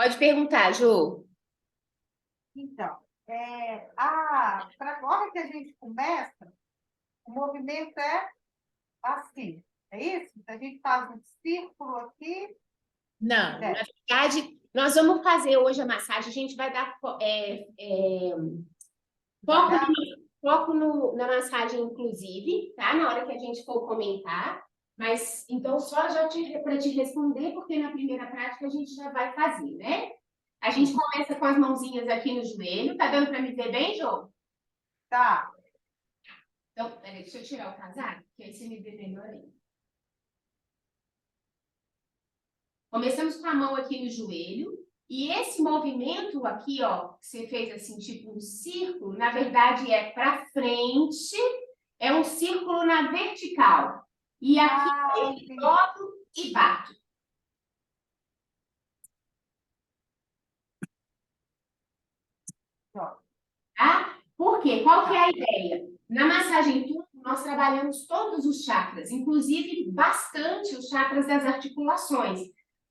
Pode perguntar, Ju. Então, para agora que a gente começa, o movimento é assim, é isso? A gente faz um círculo aqui. Não, na verdade, nós vamos fazer hoje a massagem, a gente vai dar foco, Devagar? na massagem, inclusive, tá? Na hora que a gente for comentar. Mas, então, só já para te responder, porque na primeira prática a gente já vai fazer, né? A gente começa com as mãozinhas aqui no joelho. Tá dando para me ver bem, Jô? Tá. Então, peraí, deixa eu tirar o casaco, que aí você me vê melhor aí. Começamos com a mão aqui no joelho. E esse movimento aqui, ó, que você fez assim, tipo um círculo, na verdade é para frente, é um círculo na vertical. E aqui eu Entendi. dobro e bato. Ó, Tá? Por quê? Qual que é tá. a ideia? Na massagem turco, nós trabalhamos todos os chakras, inclusive bastante os chakras das articulações,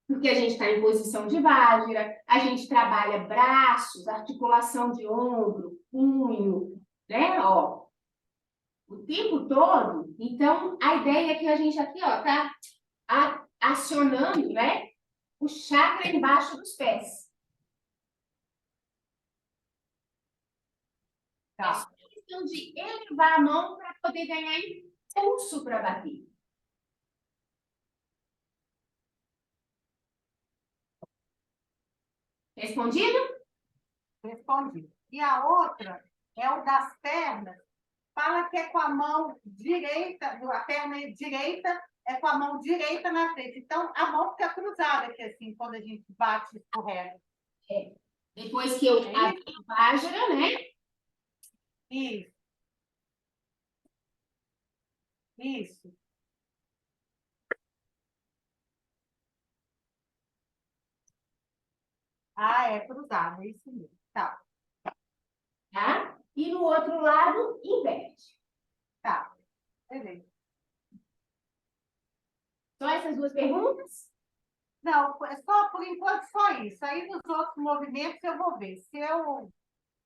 porque a gente está em posição de Vajra, a gente trabalha braços, articulação de ombro, punho, né? Ó, o tempo todo. Então, a ideia é que a gente aqui, ó, tá acionando, né? O chakra embaixo dos pés. É só Tá. questão de elevar a mão para poder ganhar impulso para bater. Respondido? Respondi. E a outra é o das pernas. Fala que é com a mão direita, a perna direita é com a mão direita na frente. Então, a mão fica cruzada aqui, assim, quando a gente bate e escorrega. É. Depois que eu abri o Vajra, né? Isso, isso. Ah, é cruzado, é isso mesmo. Tá, Tá? E no outro lado, inverte. tá. Beleza. Só essas duas perguntas? Não, é só, por enquanto, só isso. Aí, nos outros movimentos, eu vou ver. Se eu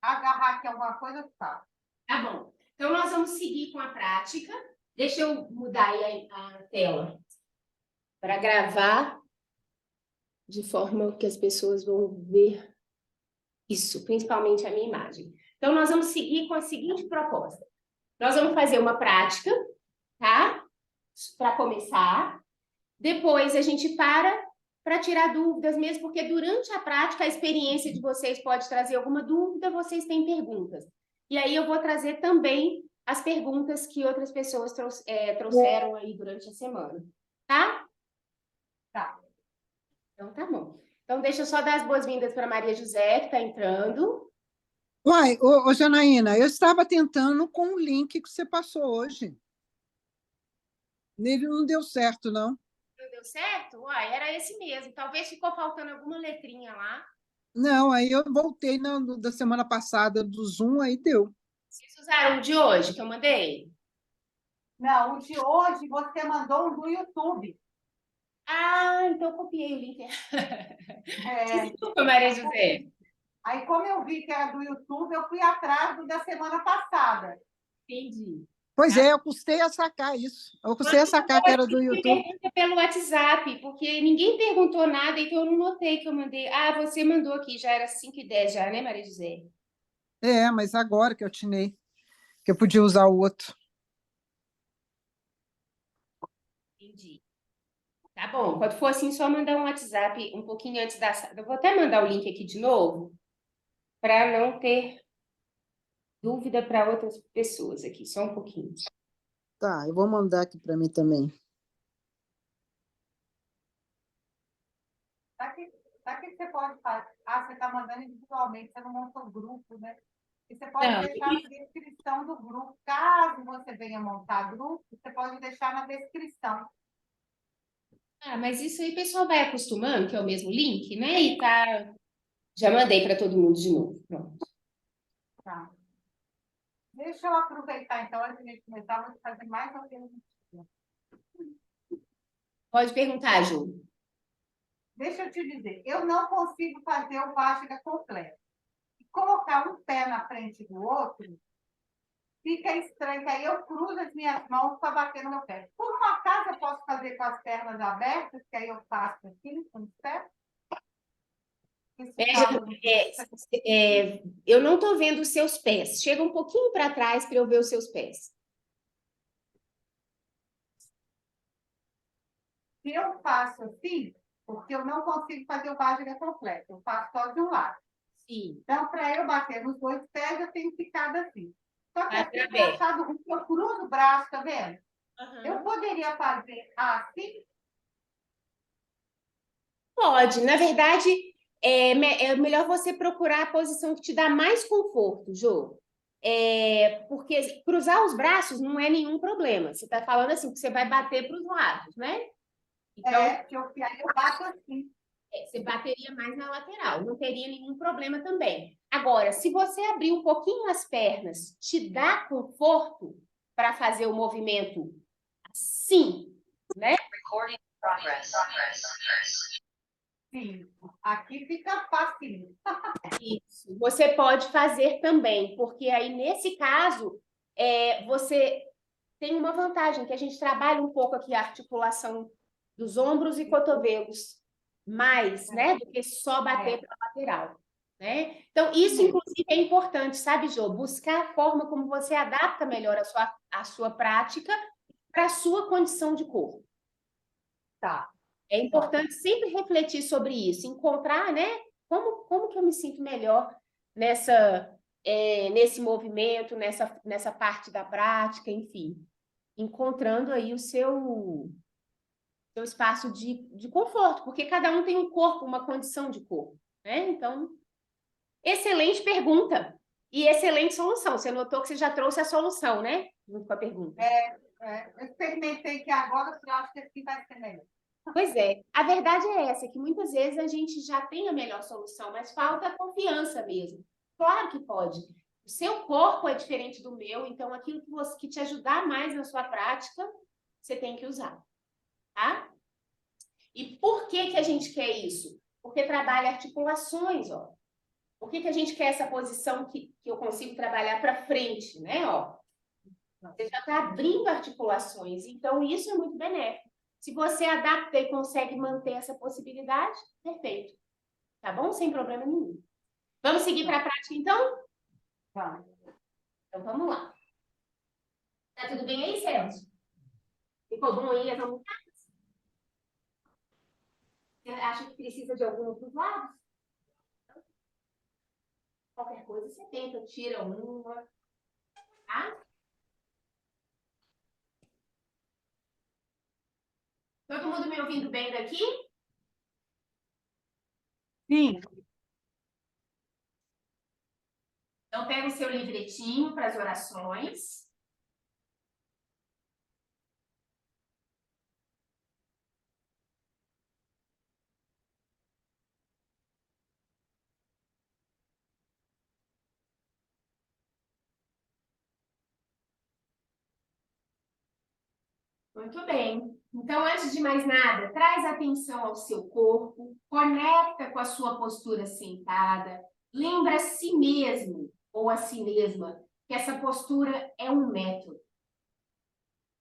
agarrar aqui alguma coisa, eu faço. Tá bom. Então, nós vamos seguir com a prática. Deixa eu mudar aí a tela para gravar de forma que as pessoas vão ver isso, principalmente a minha imagem. Então, nós vamos seguir com a seguinte proposta. Nós vamos fazer uma prática, tá? Para começar. Depois a gente para tirar dúvidas mesmo, porque durante a prática a experiência de vocês pode trazer alguma dúvida, vocês têm perguntas. E aí eu vou trazer também as perguntas que outras pessoas trouxeram aí durante a semana, tá? Tá. Então tá bom. Então deixa eu só dar as boas-vindas para Maria José, que está entrando. Uai, Janaína, eu estava tentando com o link que você passou hoje. Nele não deu certo, não. Não deu certo? Uai, era esse mesmo. Talvez ficou faltando alguma letrinha lá. Não, aí eu voltei da semana passada do Zoom, aí deu. Vocês usaram o de hoje que eu mandei? Não, o de hoje você mandou um do YouTube. Ah, então eu copiei o link. É, Desculpa, Maria José. aí, como eu vi que era do YouTube, eu fui atrás do da semana passada. Entendi. Pois é, eu custei a sacar isso. Eu custei a sacar que era do Me YouTube. pergunta pelo WhatsApp, porque ninguém perguntou nada, então eu não notei que eu mandei. Ah, você mandou aqui, já era 5h10 já, né, Maria José? É, mas agora que eu atinei, que eu podia usar o outro. Entendi. Tá bom, quando for assim, só mandar um WhatsApp um pouquinho antes da sala. Eu vou até mandar o link aqui de novo, para não ter dúvida para outras pessoas aqui, só um pouquinho. Tá, eu vou mandar aqui para mim também. Sabe o que você pode fazer? Ah, você está mandando individualmente, você não montou grupo, né? E você pode Não, deixar na descrição do grupo. Caso você venha montar grupo, você pode deixar na descrição. mas isso aí o pessoal vai acostumando, que é o mesmo link, né? E tá. Já mandei para todo mundo de novo. Pronto. Tá. Deixa eu aproveitar, então, antes de a gente começar, vou fazer mais uma pergunta. Pode perguntar, Ju. deixa eu te dizer, eu não consigo fazer o vástaga completo. Colocar um pé na frente do outro, fica estranho, que aí eu cruzo as minhas mãos para bater no meu pé. Por um acaso eu posso fazer com as pernas abertas, que aí eu faço assim, com os pés? Isso Veja, causa- eu não estou vendo os seus pés. Chega um pouquinho para trás para eu ver os seus pés. Se eu faço assim, porque eu não consigo fazer o vástaga completo, eu faço só de um lado. Sim. Então, para eu bater nos dois pés, eu tenho ficado assim. Só que Vai assim, pra engraçado, eu cruzo o braço, tá vendo? Uhum. Eu poderia fazer assim? Pode. Na verdade, é melhor você procurar a posição que te dá mais conforto, Jô. Porque cruzar os braços não é nenhum problema. Você está falando assim, que você vai bater para os lados, né? Então, Que aí eu bato assim. você bateria mais na lateral, não teria nenhum problema também. Agora, se você abrir um pouquinho as pernas, te dá conforto para fazer o movimento assim, né? Recording progress. Sim, aqui fica fácil. Isso. Você pode fazer também, porque aí, nesse caso, você tem uma vantagem, que a gente trabalha um pouco aqui a articulação dos ombros e cotovelos mais, né, do que só bater para a lateral, né? Então, isso, inclusive, é importante, sabe, Jô? Buscar a forma como você adapta melhor a sua prática para a sua condição de corpo. Tá. É importante sempre refletir sobre isso, encontrar, né, como que eu me sinto melhor nesse movimento, nessa parte da prática, enfim, encontrando aí o seu espaço de conforto, porque cada um tem um corpo, uma condição de corpo, né? Então, excelente pergunta e excelente solução. Você notou que você já trouxe a solução, né? Junto com a pergunta. Eu experimentei que agora eu acho que assim vai ser melhor. Pois é, a verdade é essa, que muitas vezes a gente já tem a melhor solução, mas falta a confiança mesmo. Claro que pode. O seu corpo é diferente do meu, então aquilo que te ajudar mais na sua prática, você tem que usar, tá? E por que a gente quer isso? Porque trabalha articulações, ó. Por que a gente quer essa posição que eu consigo trabalhar para frente, né, ó? Você já está abrindo articulações, então isso é muito benéfico. Se você adapta e consegue manter essa possibilidade, perfeito. Tá bom? Sem problema nenhum. Vamos seguir para a prática, então? Vamos. Então, vamos lá. Tá tudo bem aí, Celso? Ficou bom aí as almofadas? Você acha que precisa de algum dos lados? Qualquer coisa você tenta, tira uma, tá? Todo mundo me ouvindo bem daqui? Sim. Então, pega o seu livretinho para as orações. Muito bem. Então, antes de mais nada, traz atenção ao seu corpo, conecta com a sua postura sentada, lembra a si mesmo ou a si mesma que essa postura é um método.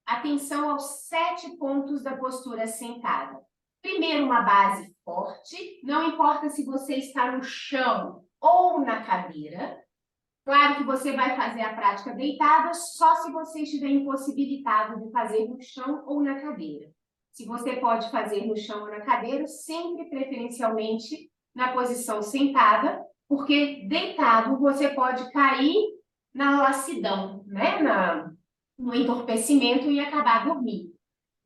Atenção aos 7 pontos da postura sentada. Primeiro, uma base forte, não importa se você está no chão ou na cadeira. Claro que você vai fazer a prática deitada só se você estiver impossibilitado de fazer no chão ou na cadeira. Se você pode fazer no chão ou na cadeira, sempre preferencialmente na posição sentada, porque deitado você pode cair na lassidão, né? No entorpecimento e acabar dormindo.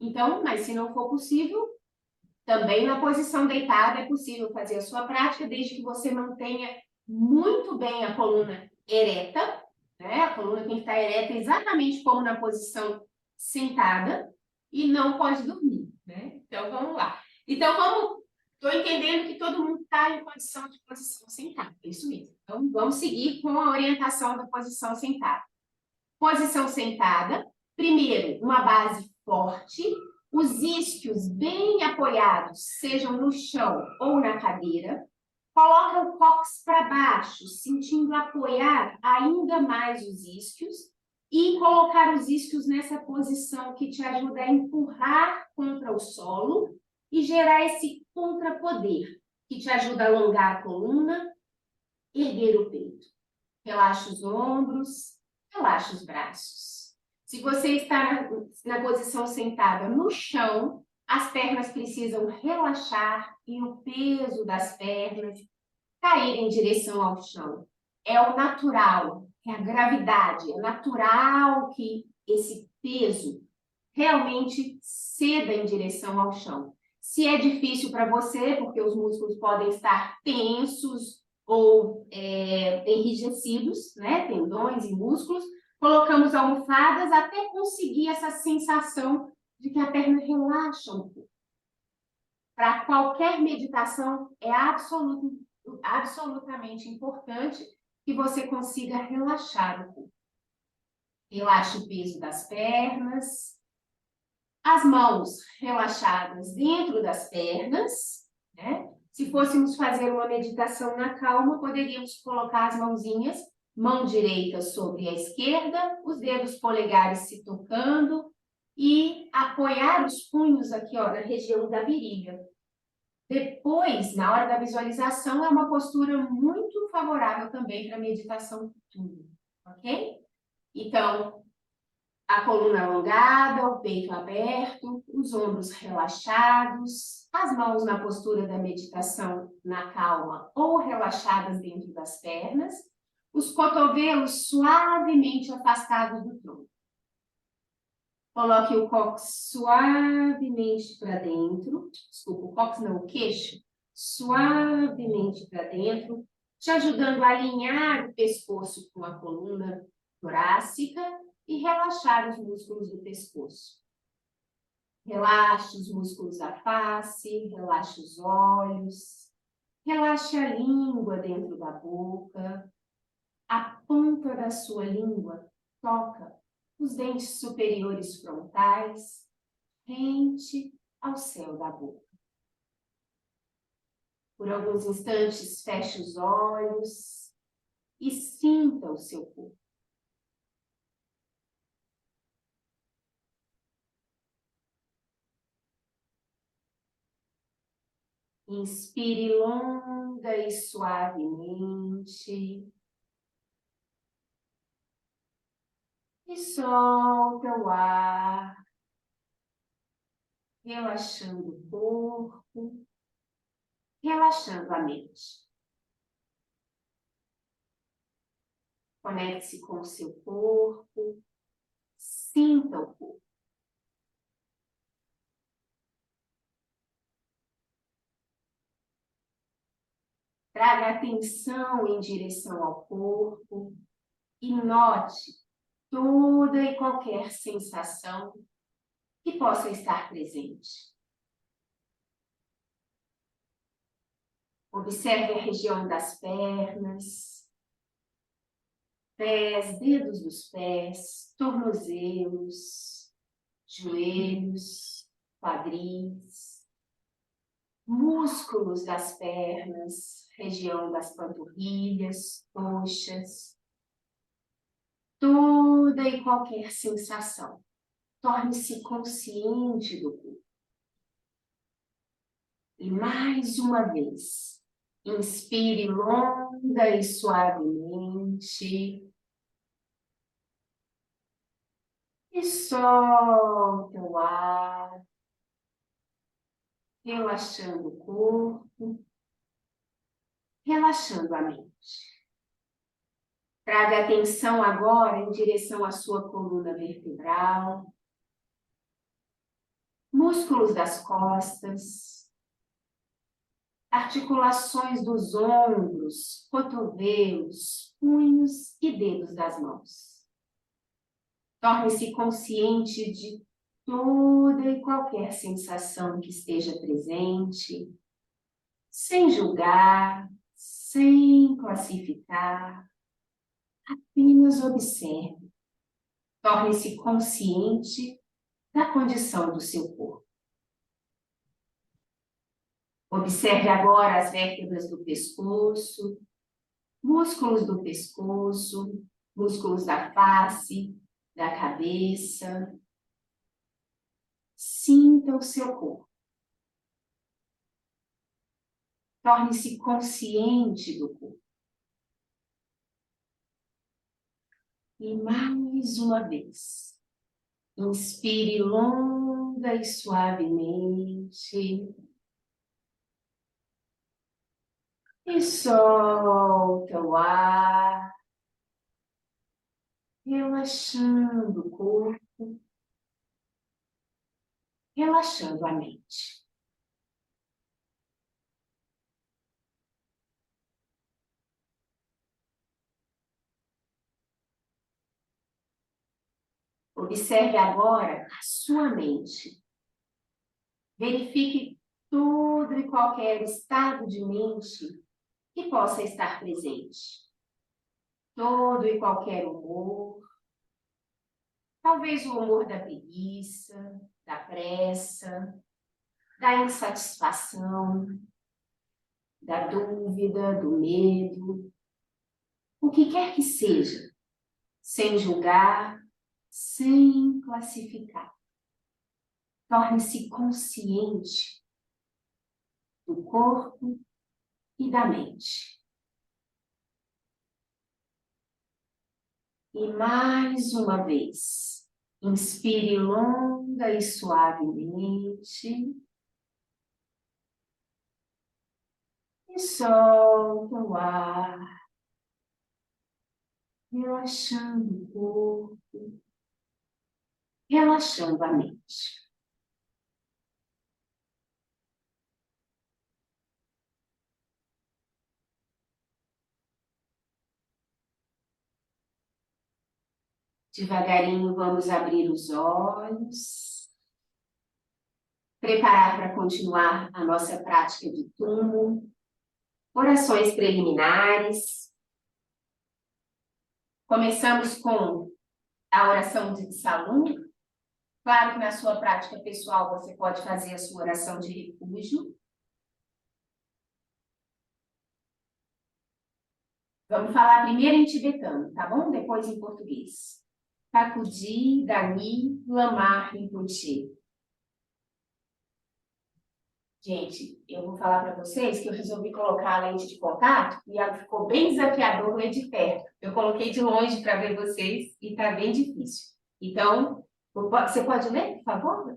Então, mas se não for possível, também na posição deitada é possível fazer a sua prática, desde que você mantenha muito bem a coluna ereta, né? A coluna tem que estar ereta exatamente como na posição sentada e não pode dormir, né? Então, vamos lá. Então, estou entendendo que todo mundo está em condição de posição sentada, é isso mesmo. Então, vamos seguir com a orientação da posição sentada. Posição sentada, primeiro, uma base forte, os isquios bem apoiados, sejam no chão ou na cadeira. Coloca o cóccix para baixo, sentindo apoiar ainda mais os isquios e colocar os isquios nessa posição que te ajuda a empurrar contra o solo e gerar esse contrapoder, que te ajuda a alongar a coluna, erguer o peito. Relaxa os ombros, relaxa os braços. Se você está na posição sentada no chão, as pernas precisam relaxar e o peso das pernas cair em direção ao chão. É o natural, é a gravidade, é natural que esse peso realmente ceda em direção ao chão. Se é difícil para você, porque os músculos podem estar tensos ou enrijecidos, né? Tendões e músculos, colocamos almofadas até conseguir essa sensação de que a perna relaxa um pouco. Para qualquer meditação, é absolutamente importante que você consiga relaxar o corpo. Relaxe o peso das pernas, as mãos relaxadas dentro das pernas, né? Se fôssemos fazer uma meditação na calma, poderíamos colocar as mãozinhas, mão direita sobre a esquerda, os dedos polegares se tocando e apoiar os punhos aqui, ó, na região da virilha. Depois, na hora da visualização, é uma postura muito favorável também para meditação futura, ok? Então, a coluna alongada, o peito aberto, os ombros relaxados, as mãos na postura da meditação na calma ou relaxadas dentro das pernas, os cotovelos suavemente afastados do tronco. Coloque o cóccix suavemente para dentro, desculpa, o cóccix não, o queixo, suavemente para dentro, te ajudando a alinhar o pescoço com a coluna torácica e relaxar os músculos do pescoço. Relaxe os músculos da face, relaxe os olhos, relaxe a língua dentro da boca, a ponta da sua língua toca os dentes superiores frontais, rente ao céu da boca. Por alguns instantes, feche os olhos e sinta o seu corpo. Inspire longa e suavemente. E solta o ar, relaxando o corpo, relaxando a mente. Conecte-se com o seu corpo, sinta o corpo. Traga atenção em direção ao corpo e note toda e qualquer sensação que possa estar presente. Observe a região das pernas, pés, dedos dos pés, tornozelos, joelhos, quadris, músculos das pernas, região das panturrilhas, coxas, toda e qualquer sensação. Torne-se consciente do corpo. E mais uma vez, inspire longa e suavemente. E solta o ar, relaxando o corpo, relaxando a mente. Traga atenção agora em direção à sua coluna vertebral, músculos das costas, articulações dos ombros, cotovelos, punhos e dedos das mãos. Torne-se consciente de toda e qualquer sensação que esteja presente, sem julgar, sem classificar. Apenas observe. Torne-se consciente da condição do seu corpo. Observe agora as vértebras do pescoço, músculos do pescoço, músculos da face, da cabeça. Sinta o seu corpo. Torne-se consciente do corpo. E mais uma vez, inspire longa e suavemente. E solta o ar, relaxando o corpo, relaxando a mente. Observe agora a sua mente. Verifique todo e qualquer estado de mente que possa estar presente. Todo e qualquer humor. Talvez o humor da preguiça, da pressa, da insatisfação, da dúvida, do medo. O que quer que seja, sem julgar, sem classificar. Torne-se consciente do corpo e da mente. E mais uma vez, inspire longa e suavemente. E solta o ar, relaxando o corpo, relaxando a mente. Devagarinho vamos abrir os olhos, preparar para continuar a nossa prática de túmulo, orações preliminares. Começamos com a oração de Salum. Claro que na sua prática pessoal você pode fazer a sua oração de refúgio. Vamos falar primeiro em tibetano, tá bom? Depois em português. Takudi, Dani, Lamar, Rinpoche. Gente, eu vou falar para vocês que eu resolvi colocar a lente de contato e ela ficou bem desafiador ler de perto. Eu coloquei de longe para ver vocês e está bem difícil. Então, você pode ler, por favor?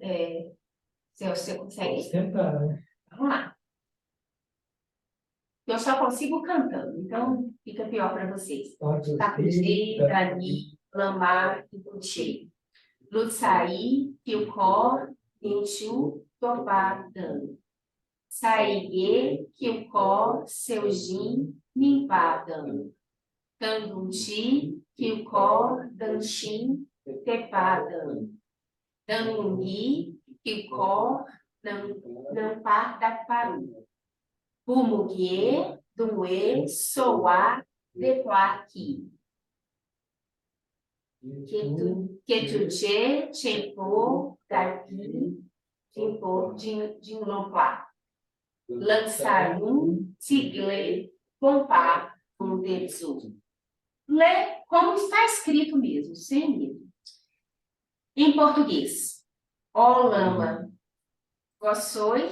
Você consegue? Posso tentar, né? Vamos lá. Eu só consigo cantando, então fica pior para vocês. Takudi, Dani, Lamar, Rinpoche. Lutsai, Kyukor, Ninchu, Topá, Dan. Saige, Kyukor, Seujin, Nimpá, Dan. Tandunti, Kyukor, Danshin, Tepá, Dan. Danungi, Kyukor, Nampá, Dakparu. Pumugie, Dumue, Soá, Depoá, Ki. Ketuje, Chempo, Garpi, Jimpo, Jinlopá. Lançarum, Tigle, Pompá, Fundetsu. Lê como está escrito mesmo, sem medo. Em português. Ó Lama, vós sois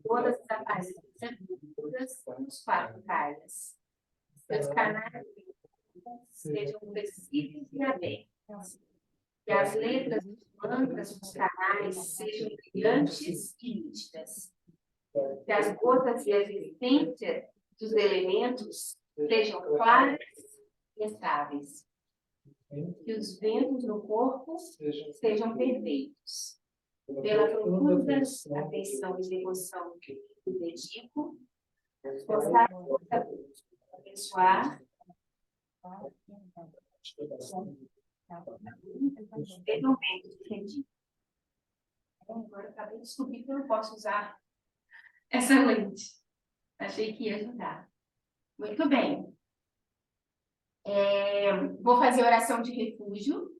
todas as aparências nos 4 kayas. Seus canais sejam flexíveis e abertos. Que as letras dos mantras dos canais sejam brilhantes e nítidas. Que as gotas de existência dos elementos sejam claras e estáveis. Que os ventos no corpo sejam perfeitos. Pela profunda atenção e devoção que me dedico, gostar de abençoar. Entendi. Agora eu acabei de descobrir que eu não posso usar essa lente. Achei que ia ajudar. Muito bem. Vou fazer oração de refúgio.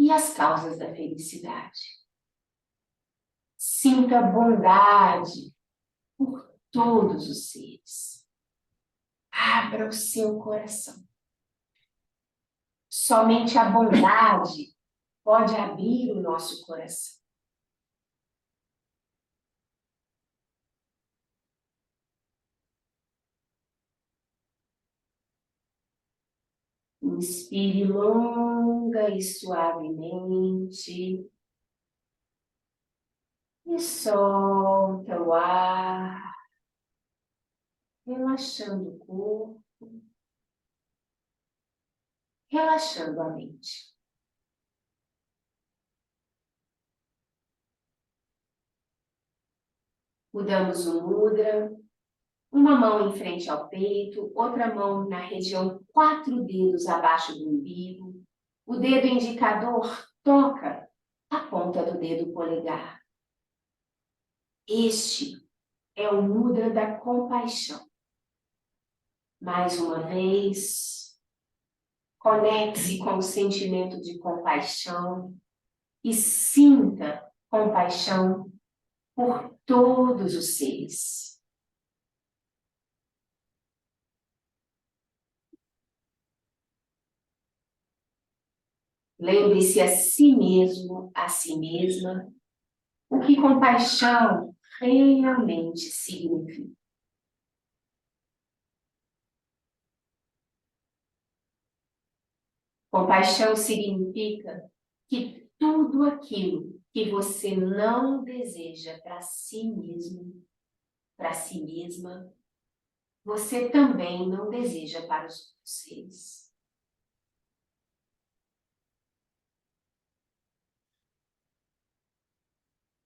e as causas da felicidade. Sinta bondade por todos os seres. Abra o seu coração. Somente a bondade pode abrir o nosso coração. Inspire longa e suavemente. E solta o ar, relaxando o corpo, relaxando a mente. Mudamos o mudra, uma mão em frente ao peito, outra mão na região 4 dedos abaixo do umbigo. O dedo indicador toca a ponta do dedo polegar. Este é o mudra da compaixão. Mais uma vez, conecte-se com o sentimento de compaixão e sinta compaixão por todos os seres. Lembre-se a si mesmo, a si mesma, o que compaixão realmente significa. Compaixão significa que tudo aquilo que você não deseja para si mesmo, para si mesma, você também não deseja para os outros seres.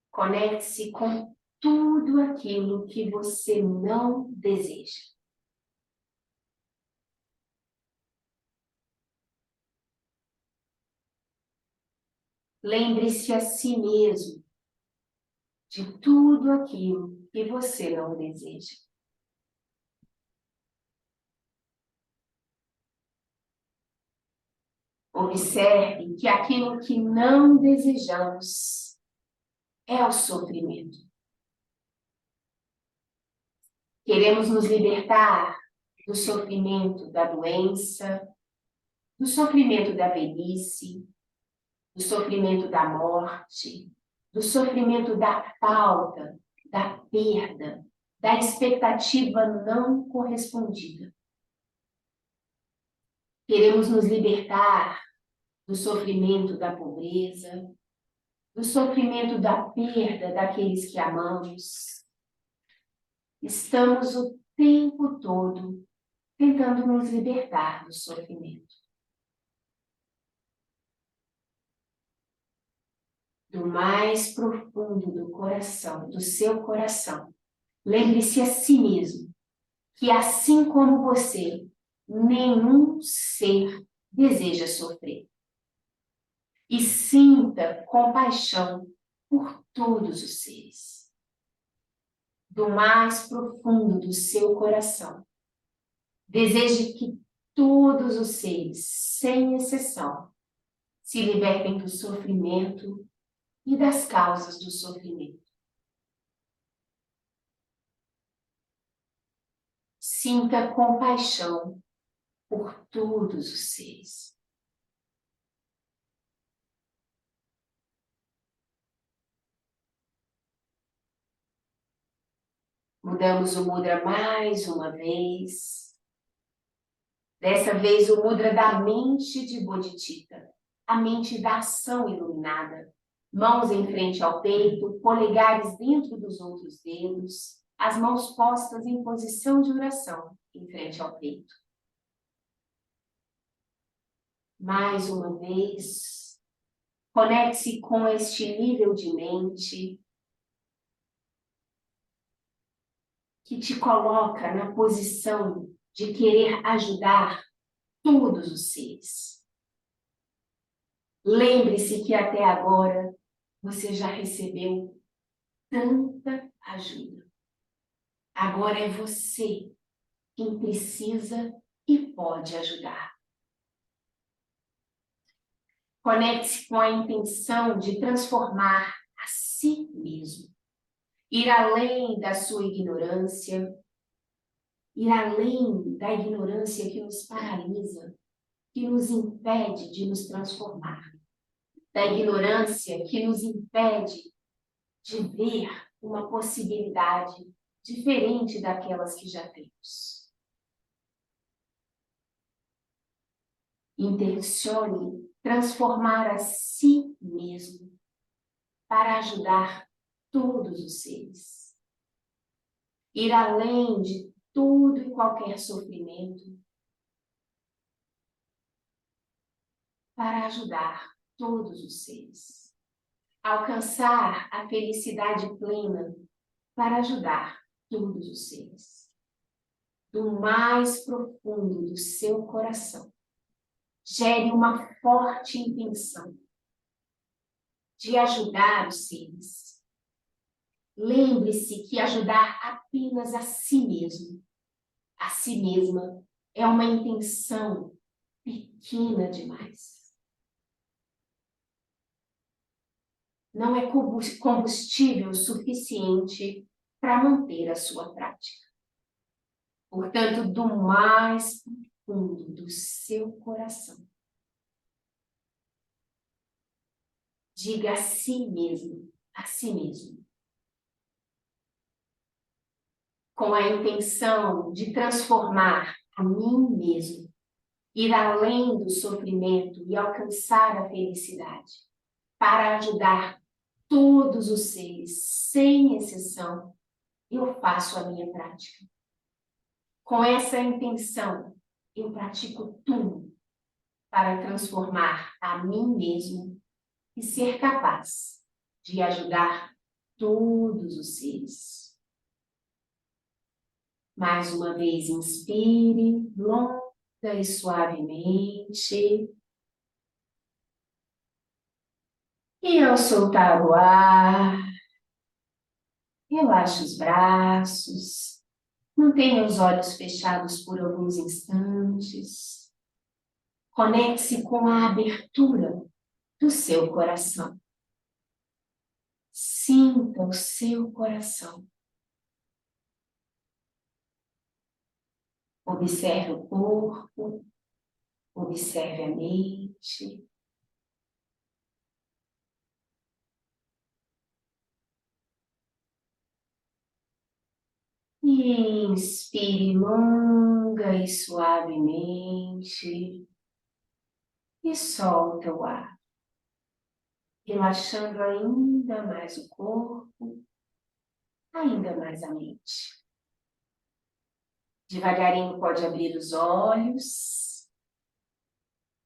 Conecte-se com tudo aquilo que você não deseja. Lembre-se a si mesmo de tudo aquilo que você não deseja. Observe que aquilo que não desejamos é o sofrimento. Queremos nos libertar do sofrimento da doença, do sofrimento da velhice, do sofrimento da morte, do sofrimento da falta, da perda, da expectativa não correspondida. Queremos nos libertar do sofrimento da pobreza, do sofrimento da perda daqueles que amamos. Estamos o tempo todo tentando nos libertar do sofrimento. Do mais profundo do coração, do seu coração, lembre-se a si mesmo que, assim como você, nenhum ser deseja sofrer. E sinta compaixão por todos os seres. Do mais profundo do seu coração, deseje que todos os seres, sem exceção, se libertem do sofrimento e das causas do sofrimento. Sinta compaixão por todos os seres. Mudamos o mudra mais uma vez. Dessa vez o mudra da mente de Bodhicitta, a mente da ação iluminada. Mãos em frente ao peito, polegares dentro dos outros dedos, as mãos postas em posição de oração em frente ao peito. Mais uma vez, conecte-se com este nível de mente que te coloca na posição de querer ajudar todos os seres. Lembre-se que até agora você já recebeu tanta ajuda. Agora é você quem precisa e pode ajudar. Conecte-se com a intenção de transformar a si mesmo. Ir além da sua ignorância, ir além da ignorância que nos paralisa, que nos impede de nos transformar, da ignorância que nos impede de ver uma possibilidade diferente daquelas que já temos. Intencione transformar a si mesmo para ajudar todos os seres. Ir além de todo e qualquer sofrimento para ajudar todos os seres. Alcançar a felicidade plena para ajudar todos os seres. Do mais profundo do seu coração, gere uma forte intenção de ajudar os seres. Lembre-se que ajudar apenas a si mesmo, a si mesma, é uma intenção pequena demais. Não é combustível suficiente para manter a sua prática. Portanto, do mais profundo do seu coração, diga a si mesmo, com a intenção de transformar a mim mesmo, ir além do sofrimento e alcançar a felicidade, para ajudar todos os seres, sem exceção, eu faço a minha prática. Com essa intenção, eu pratico tudo para transformar a mim mesmo e ser capaz de ajudar todos os seres. Mais uma vez, inspire, longa e suavemente. E ao soltar o ar, relaxe os braços, mantenha os olhos fechados por alguns instantes. Conecte-se com a abertura do seu coração. Sinta o seu coração. Observe o corpo, observe a mente. E inspire longa e suavemente e solta o ar, relaxando ainda mais o corpo, ainda mais a mente. Devagarinho pode abrir os olhos.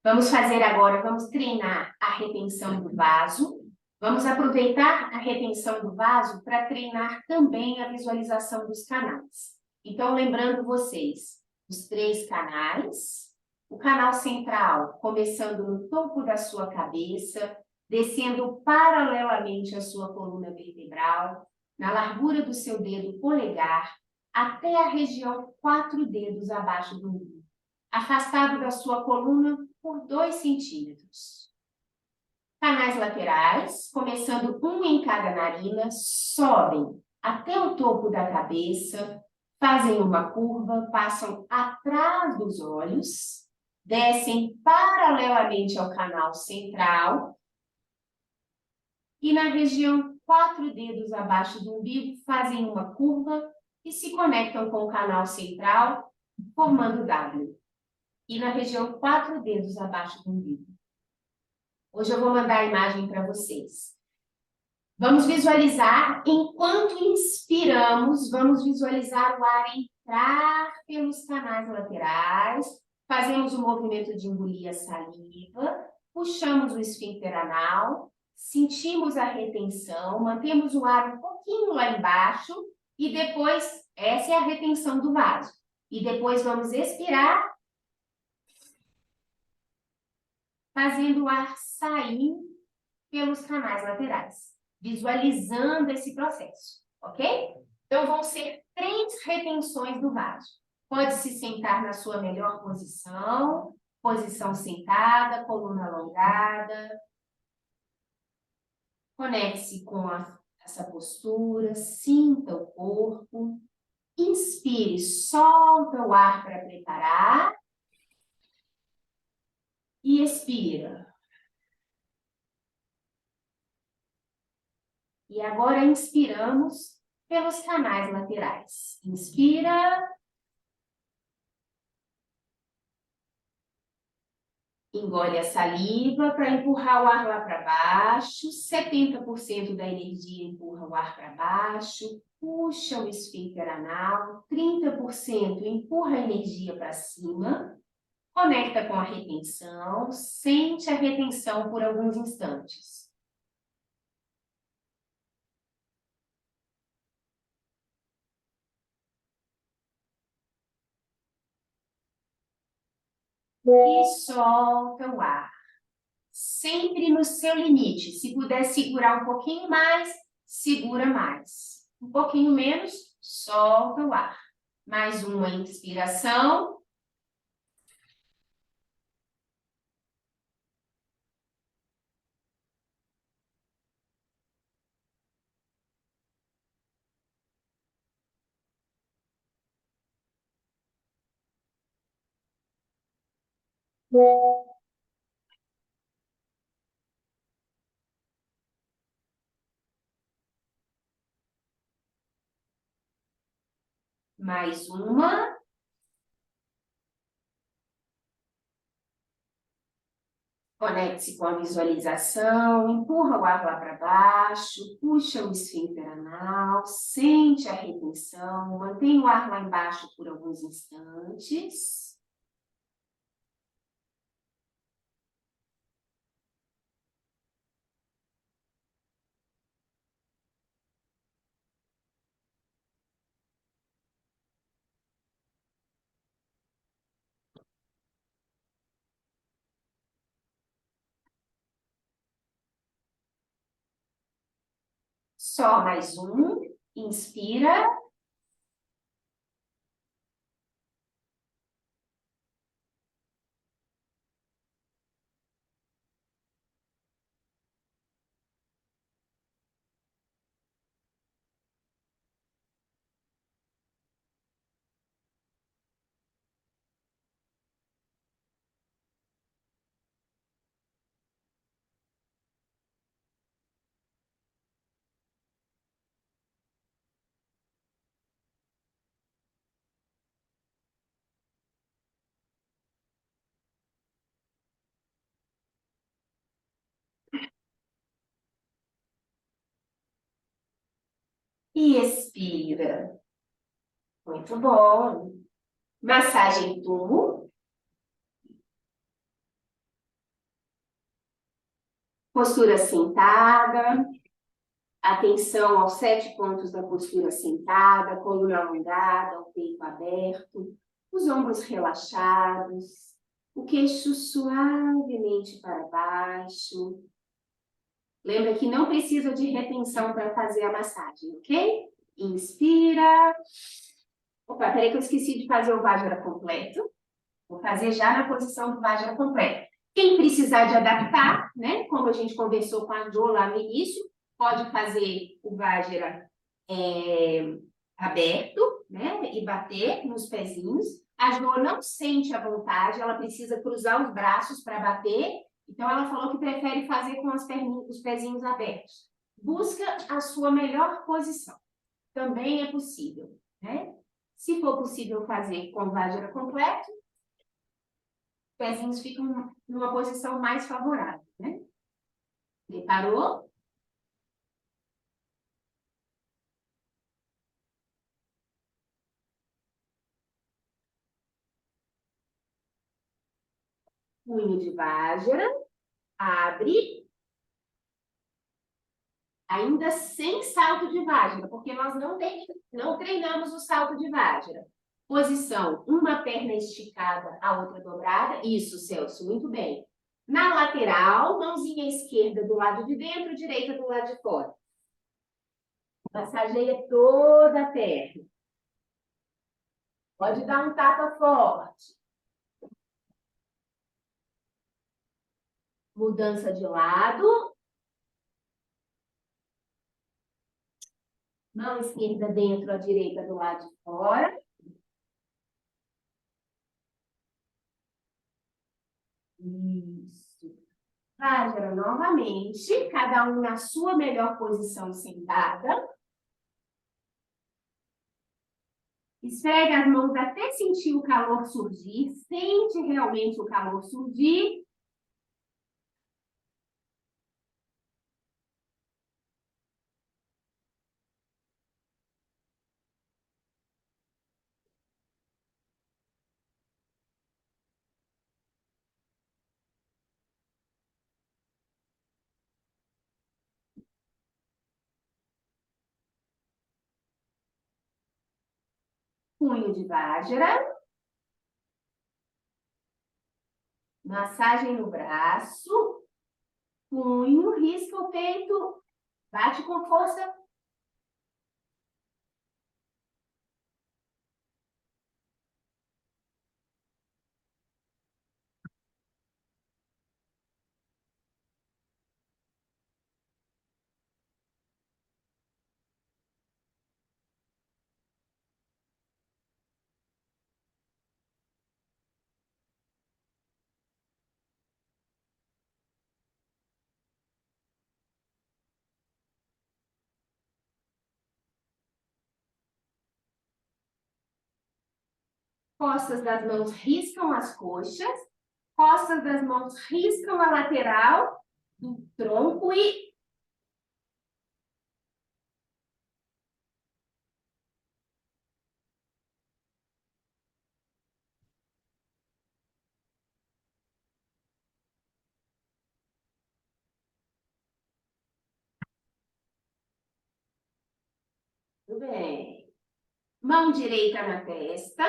Vamos fazer agora, vamos treinar a retenção do vaso. Vamos aproveitar a retenção do vaso para treinar também a visualização dos canais. Então, lembrando vocês, os 3 canais, o canal central começando no topo da sua cabeça, descendo paralelamente à sua coluna vertebral, na largura do seu dedo polegar, até a região 4 dedos abaixo do umbigo, afastado da sua coluna por 2 centímetros. Canais laterais, começando um em cada narina, sobem até o topo da cabeça, fazem uma curva, passam atrás dos olhos, descem paralelamente ao canal central e na região 4 dedos abaixo do umbigo fazem uma curva e se conectam com o canal central, formando W. E na região 4 dedos abaixo do umbigo. Hoje eu vou mandar a imagem para vocês. Vamos visualizar, enquanto inspiramos, vamos visualizar o ar entrar pelos canais laterais, fazemos o movimento de engolir a saliva, puxamos o esfíncter anal, sentimos a retenção, mantemos o ar um pouquinho lá embaixo e depois, essa é a retenção do vaso. E depois vamos expirar, fazendo o ar sair pelos canais laterais, visualizando esse processo, ok? Então, vão ser 3 retenções do vaso. Pode se sentar na sua melhor posição, Posição sentada, coluna alongada. Conecte-se com essa postura, sinta o corpo. Inspire, solta o ar para preparar. E expira. E agora inspiramos pelos canais laterais. Inspira. Engole a saliva para empurrar o ar lá para baixo. 70% da energia empurra o ar para baixo. Puxa o esfíncter anal. 30% empurra a energia para cima. Conecta com a retenção. Sente a retenção por alguns instantes. E solta o ar. Sempre no seu limite. Se puder segurar um pouquinho mais, segura mais. Um pouquinho menos, solta o ar. Mais uma inspiração. Mais uma. Conecte-se com a visualização, empurra o ar lá para baixo, puxa o esfíncter anal, sente a retenção, mantém o ar lá embaixo por alguns instantes. Só mais um. Inspira. E expira. Muito bom. Massagem túmulo. Postura sentada. Atenção aos 7 pontos da postura sentada, coluna alongada, o peito aberto, os ombros relaxados, o queixo suavemente para baixo. Lembra que não precisa de retenção para fazer a massagem, ok? Inspira. Opa, peraí que eu esqueci de fazer o Vajra completo. Vou fazer já na posição do Vajra completo. Quem precisar de adaptar, né? Como a gente conversou com a Jo lá no início, pode fazer o Vajra aberto, né? E bater nos pezinhos. A Jo não sente a vontade, ela precisa cruzar os braços para bater. Então, ela falou que prefere fazer com os pezinhos abertos. Busca a sua melhor posição. Também é possível, né? Se for possível fazer com Vajra completo, os pezinhos ficam numa posição mais favorável, né? Preparou? Punho de Vajra, abre, ainda sem salto de Vajra, porque nós não treinamos o salto de Vajra. Posição, uma perna esticada, a outra dobrada. Isso, Celso, muito bem. Na lateral, mãozinha esquerda do lado de dentro, direita do lado de fora. Massageia toda a perna. Pode dar um tapa forte. Mudança de lado. Mão esquerda dentro, a direita do lado de fora. Isso. Vágera novamente, cada um na sua melhor posição sentada. Esfrega as mãos até sentir o calor surgir. Sente realmente o calor surgir. Punho de Vajra. Massagem no braço. Punho, risca o peito. Bate com força. Costas das mãos riscam as coxas. Costas das mãos riscam a lateral do tronco e... Muito bem. Mão direita na testa.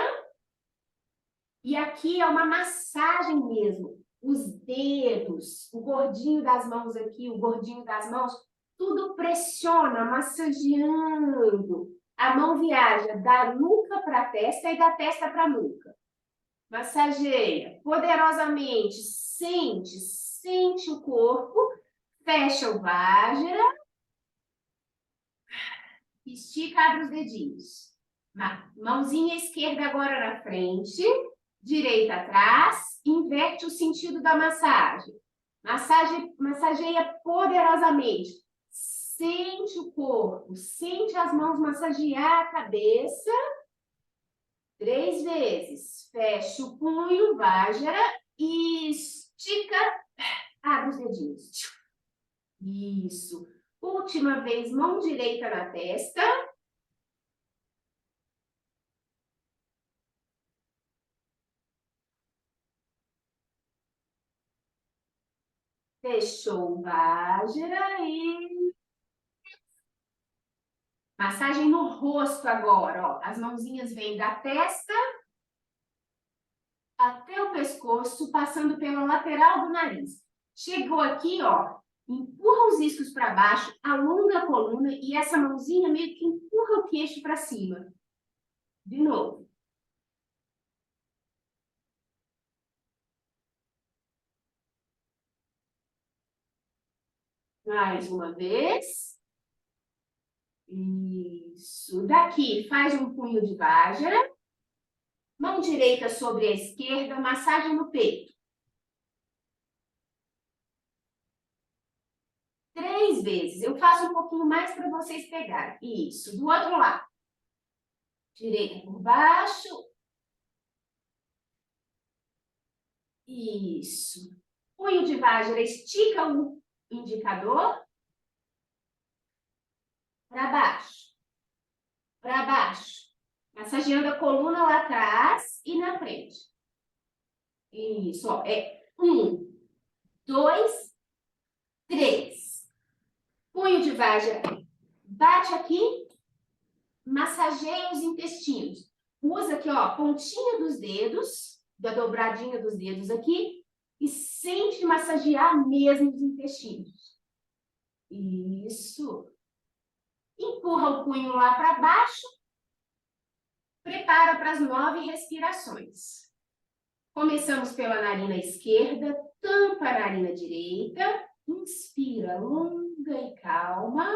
E aqui é uma massagem mesmo. Os dedos, o gordinho das mãos aqui, o gordinho das mãos, tudo pressiona, massageando. A mão viaja da nuca para a testa e da testa para a nuca. Massageia poderosamente, sente o corpo, fecha o Vajra, estica, abre os dedinhos. Mãozinha esquerda agora na frente, direita atrás, inverte o sentido da massagem. Massageia poderosamente. Sente o corpo, sente as mãos massagear a cabeça. 3 vezes. Fecha o punho, Vajra, e estica, abre os dedinhos. Isso. Última vez, mão direita na testa. Fechou o Vajra e... Massagem no rosto agora, ó. As mãozinhas vêm da testa até o pescoço, passando pela lateral do nariz. Chegou aqui, ó, empurra os iscos para baixo, alonga a coluna e essa mãozinha meio que empurra o queixo para cima. De novo. Mais uma vez. Isso. Daqui, faz um punho de Vajra. Mão direita sobre a esquerda, massagem no peito. 3 vezes. Eu faço um pouquinho mais para vocês pegarem. Isso. Do outro lado. Direita por baixo. Isso. Punho de Vajra, estica o indicador. Para baixo. Para baixo. Massageando a coluna lá atrás e na frente. Isso, ó. É 1, 2, 3. Punho de Vajra. Bate aqui. Massageia os intestinos. Usa aqui, ó, a pontinha dos dedos, da dobradinha dos dedos aqui, e sente massagear mesmo os intestinos. Isso. Empurra o punho lá para baixo. Prepara para as 9 respirações. Começamos pela narina esquerda, tampa a narina direita, inspira longa e calma.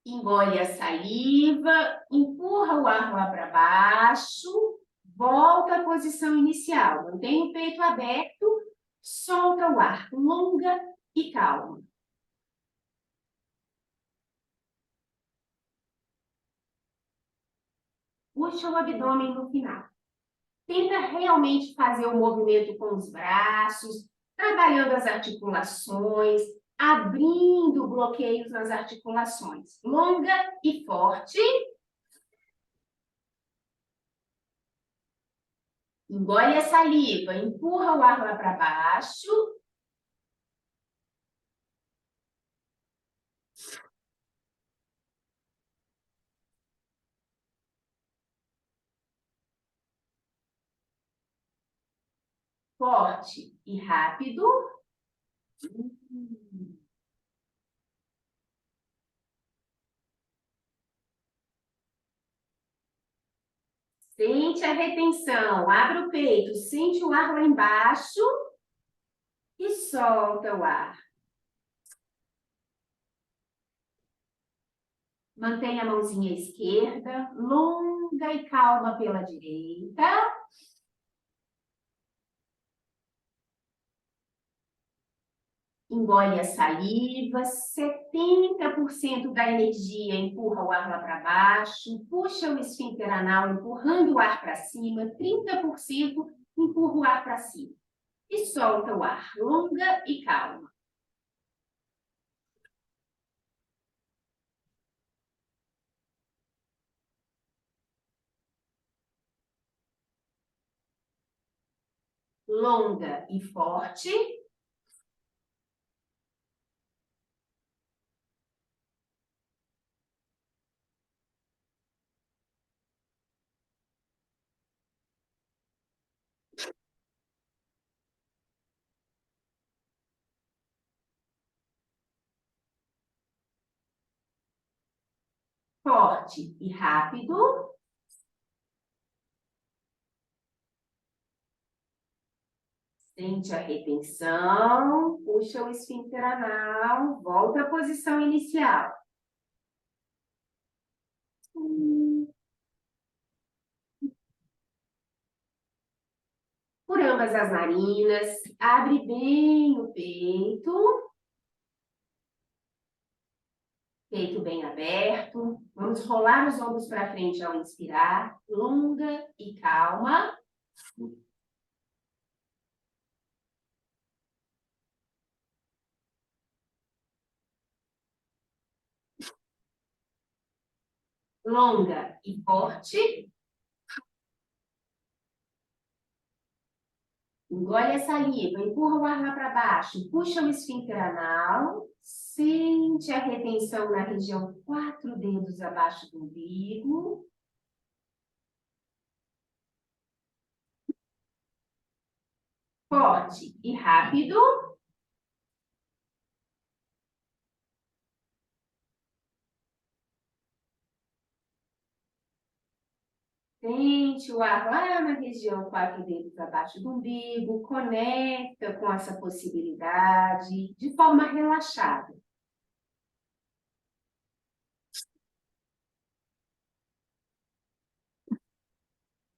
Engole a saliva, empurra o ar lá para baixo, volta à posição inicial. Mantém o peito aberto, solta o ar, longa e calma. Puxa o abdômen no final. Tenta realmente fazer o movimento com os braços, trabalhando as articulações, abrindo bloqueios nas articulações. Longa e forte. Engole a saliva, empurra o ar lá para baixo. Forte e rápido. Sente a retenção, abre o peito, sente o ar lá embaixo e solta o ar. Mantenha a mãozinha esquerda, longa e calma pela direita. Engole a saliva, 70% da energia empurra o ar lá para baixo, puxa o esfíncter anal empurrando o ar para cima, 30% empurra o ar para cima. E solta o ar, longa e calma. Longa e forte. Forte e rápido. Sente a retenção, puxa o esfíncter anal, volta à posição inicial. Por ambas as narinas, abre bem o peito. Peito bem aberto. Vamos rolar os ombros para frente ao inspirar, longa e calma. Longa e forte. Engole a saliva, empurra o ar lá para baixo, puxa o esfíncter anal, sente a retenção na região 4 dedos abaixo do umbigo. Forte e rápido. Sente o ar lá na região 4 dedos abaixo do umbigo, conecta com essa possibilidade de forma relaxada.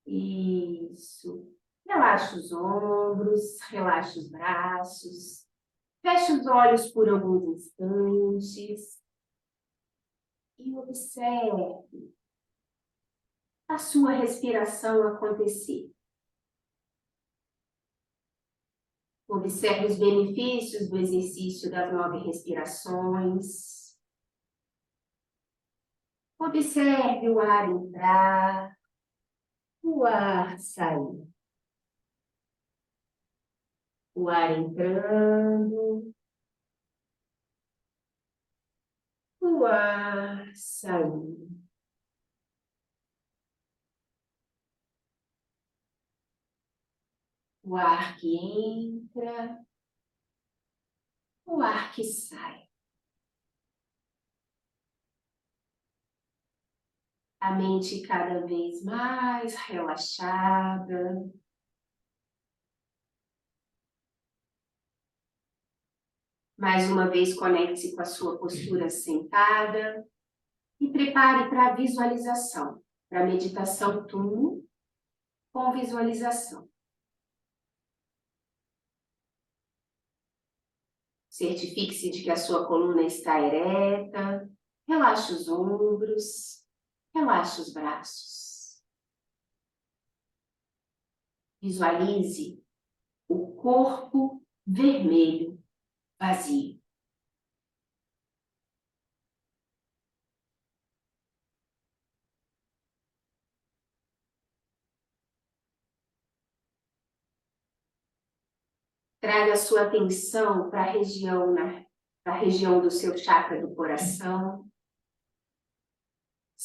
Isso. Relaxa os ombros, relaxa os braços, fecha os olhos por alguns instantes e observe a sua respiração acontecer. Observe os benefícios do exercício das 9 respirações. Observe o ar entrar, o ar sair. O ar entrando, o ar saindo. O ar que entra, o ar que sai. A mente cada vez mais relaxada. Mais uma vez, conecte-se com a sua postura sentada e prepare para a visualização, para a meditação Tum com visualização. Certifique-se de que a sua coluna está ereta, relaxe os ombros, relaxe os braços. Visualize o corpo vermelho vazio. Traga a sua atenção para a região do seu chakra do coração.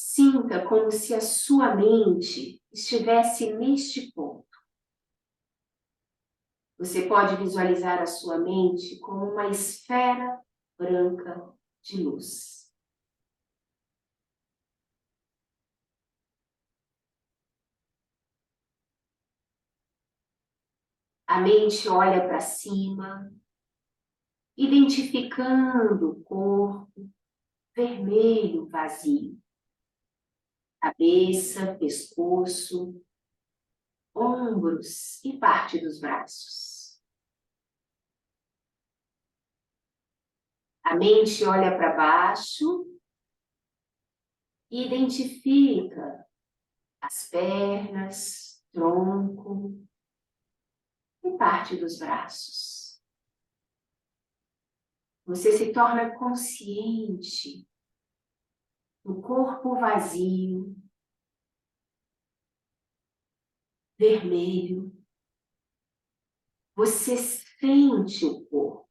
Sinta como se a sua mente estivesse neste ponto. Você pode visualizar a sua mente como uma esfera branca de luz. A mente olha para cima, identificando o corpo vermelho vazio. Cabeça, pescoço, ombros e parte dos braços. A mente olha para baixo e identifica as pernas, tronco e parte dos braços. Você se torna consciente do corpo vazio, vermelho. Você sente o corpo.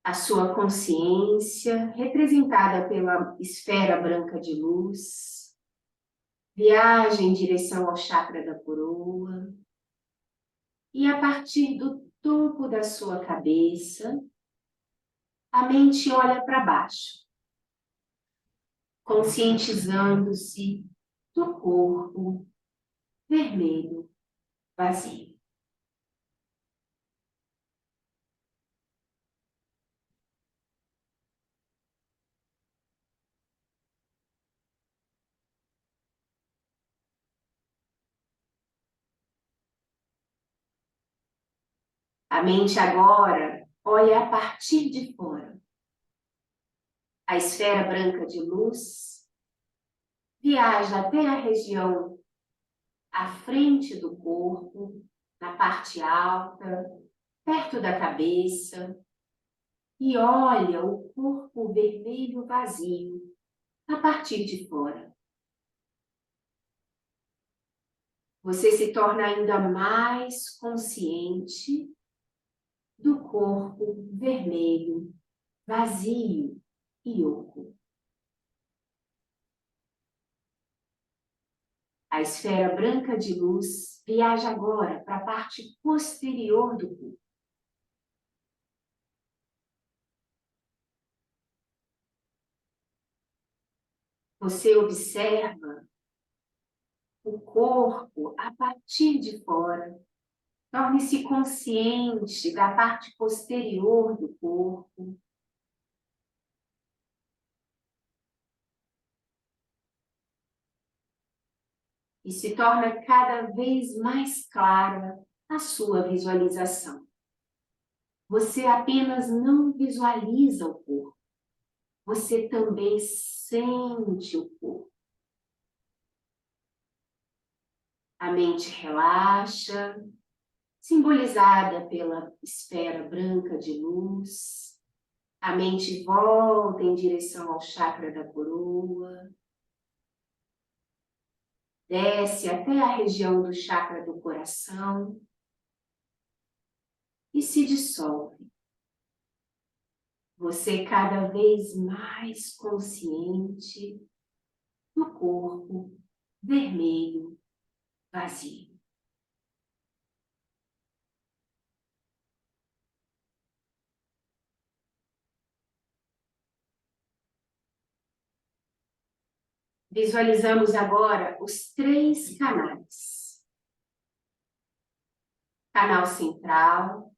A sua consciência, representada pela esfera branca de luz, viaja em direção ao chakra da coroa e a partir do topo da sua cabeça, a mente olha para baixo, conscientizando-se do corpo vermelho vazio. A mente agora olha a partir de fora. A esfera branca de luz viaja até a região à frente do corpo, na parte alta, perto da cabeça, e olha o corpo vermelho vazio a partir de fora. Você se torna ainda mais consciente do corpo vermelho, vazio e oco. A esfera branca de luz viaja agora para a parte posterior do corpo. Você observa o corpo a partir de fora. Torne-se consciente da parte posterior do corpo. E se torna cada vez mais clara a sua visualização. Você apenas não visualiza o corpo, você também sente o corpo. A mente relaxa, simbolizada pela esfera branca de luz. A mente volta em direção ao chakra da coroa. Desce até a região do chakra do coração e se dissolve. Você cada vez mais consciente do corpo vermelho vazio. Visualizamos agora os 3 canais. Canal central,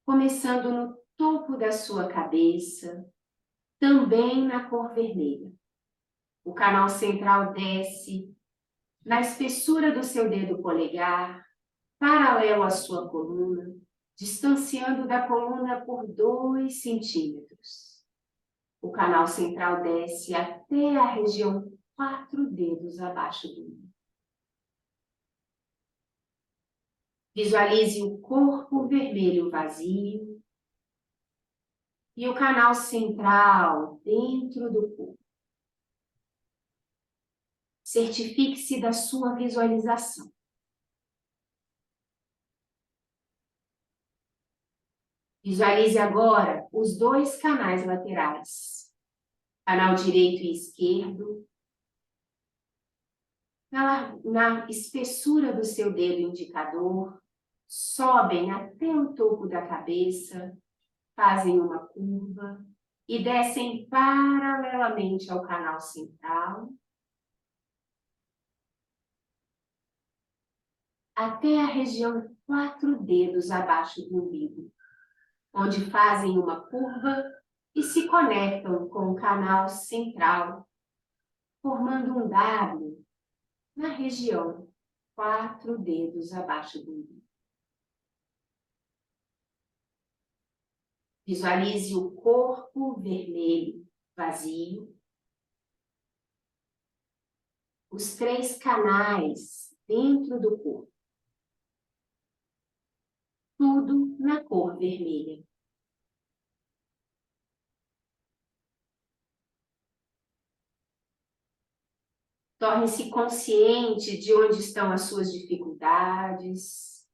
começando no topo da sua cabeça, também na cor vermelha. O canal central desce na espessura do seu dedo polegar, paralelo à sua coluna, distanciando da coluna por 2 centímetros. O canal central desce até a região 4 dedos abaixo do umbigo. Visualize o corpo vermelho vazio e o canal central dentro do corpo. Certifique-se da sua visualização. Visualize agora os 2 canais laterais, canal direito e esquerdo, na espessura do seu dedo indicador, sobem até o topo da cabeça, fazem uma curva e descem paralelamente ao canal central, até a região 4 dedos abaixo do umbigo, onde fazem uma curva e se conectam com o canal central, formando um W na região 4 dedos abaixo do umbigo. Visualize o corpo vermelho vazio, os 3 canais dentro do corpo, tudo na cor vermelha. Torne-se consciente de onde estão as suas dificuldades.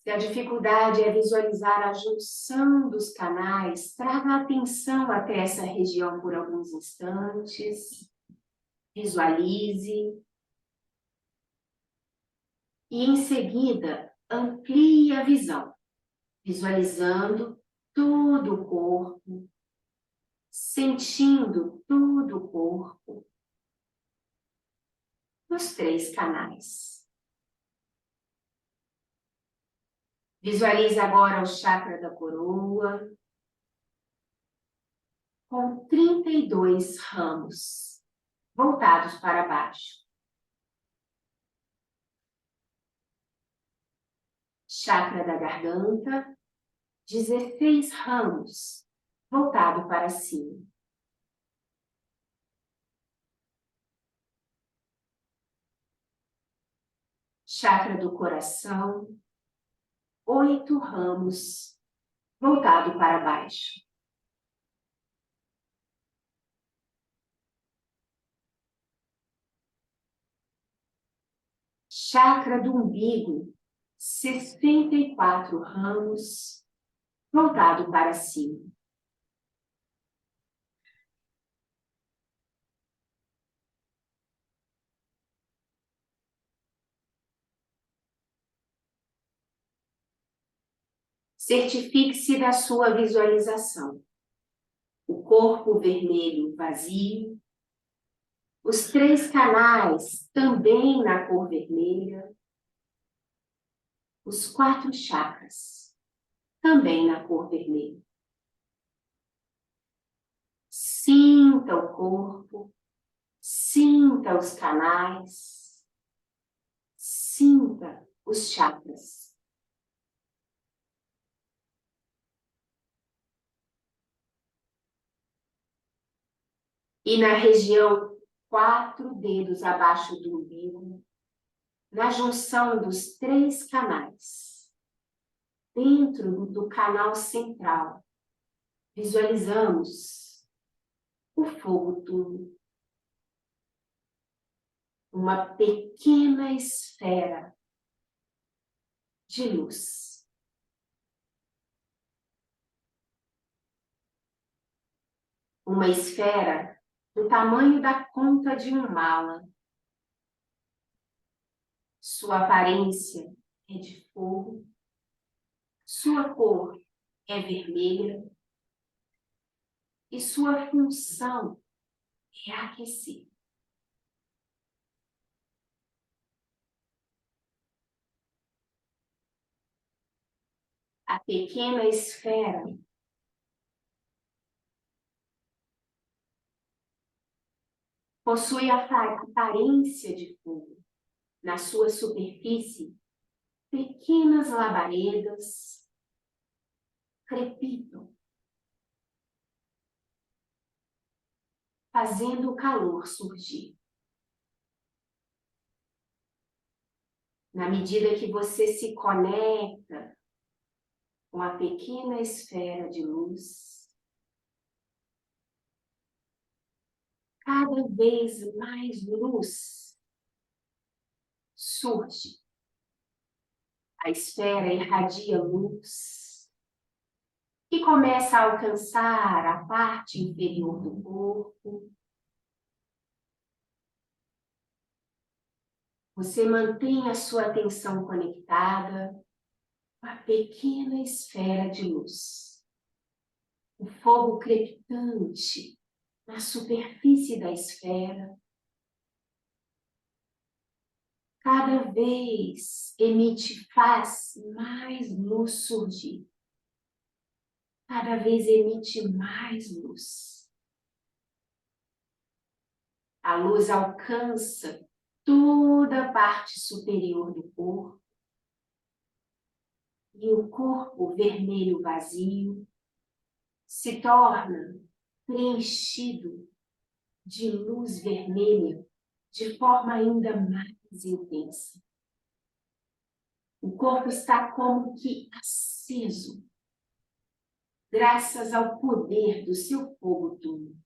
Se a dificuldade é visualizar a junção dos canais, traga a atenção até essa região por alguns instantes. Visualize. E em seguida, amplie a visão, visualizando todo o corpo, sentindo todo o corpo, nos 3 canais. Visualize agora o chakra da coroa, com 32 ramos voltados para baixo. Chakra da garganta, 16 ramos voltados para cima. Chakra do coração, 8 ramos voltados para baixo. Chakra do umbigo, 64 ramos voltados para cima. Certifique-se da sua visualização. O corpo vermelho vazio, os 3 canais também na cor vermelha, os 4 chakras também na cor vermelha. Sinta o corpo, sinta os canais, sinta os chakras. E na região 4 dedos abaixo do umbigo, na junção dos 3 canais, dentro do canal central, visualizamos o fogo túmulo, uma pequena esfera de luz. Uma esfera do tamanho da conta de um mala. Sua aparência é de fogo, sua cor é vermelha e sua função é aquecer. A pequena esfera possui a aparência de fogo. Na sua superfície, pequenas labaredas crepitam, fazendo o calor surgir. Na medida que você se conecta com a pequena esfera de luz, cada vez mais luz surge. A esfera irradia luz, que começa a alcançar a parte inferior do corpo. Você mantém a sua atenção conectada com a pequena esfera de luz. O fogo crepitante na superfície da esfera cada vez faz mais luz surgir. Cada vez emite mais luz. A luz alcança toda a parte superior do corpo e o corpo vermelho vazio se torna preenchido de luz vermelha de forma ainda mais intensa. O corpo está como que aceso, graças ao poder do seu fogo túmulo.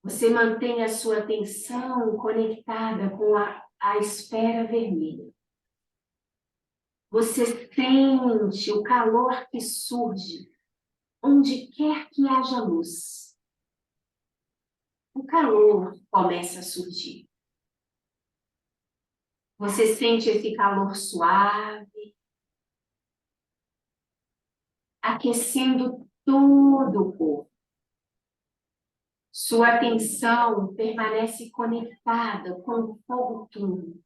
Você mantém a sua atenção conectada com a esfera vermelha. Você sente o calor que surge onde quer que haja luz. O calor começa a surgir. Você sente esse calor suave, aquecendo todo o corpo. Sua atenção permanece conectada com o fogo túmulo.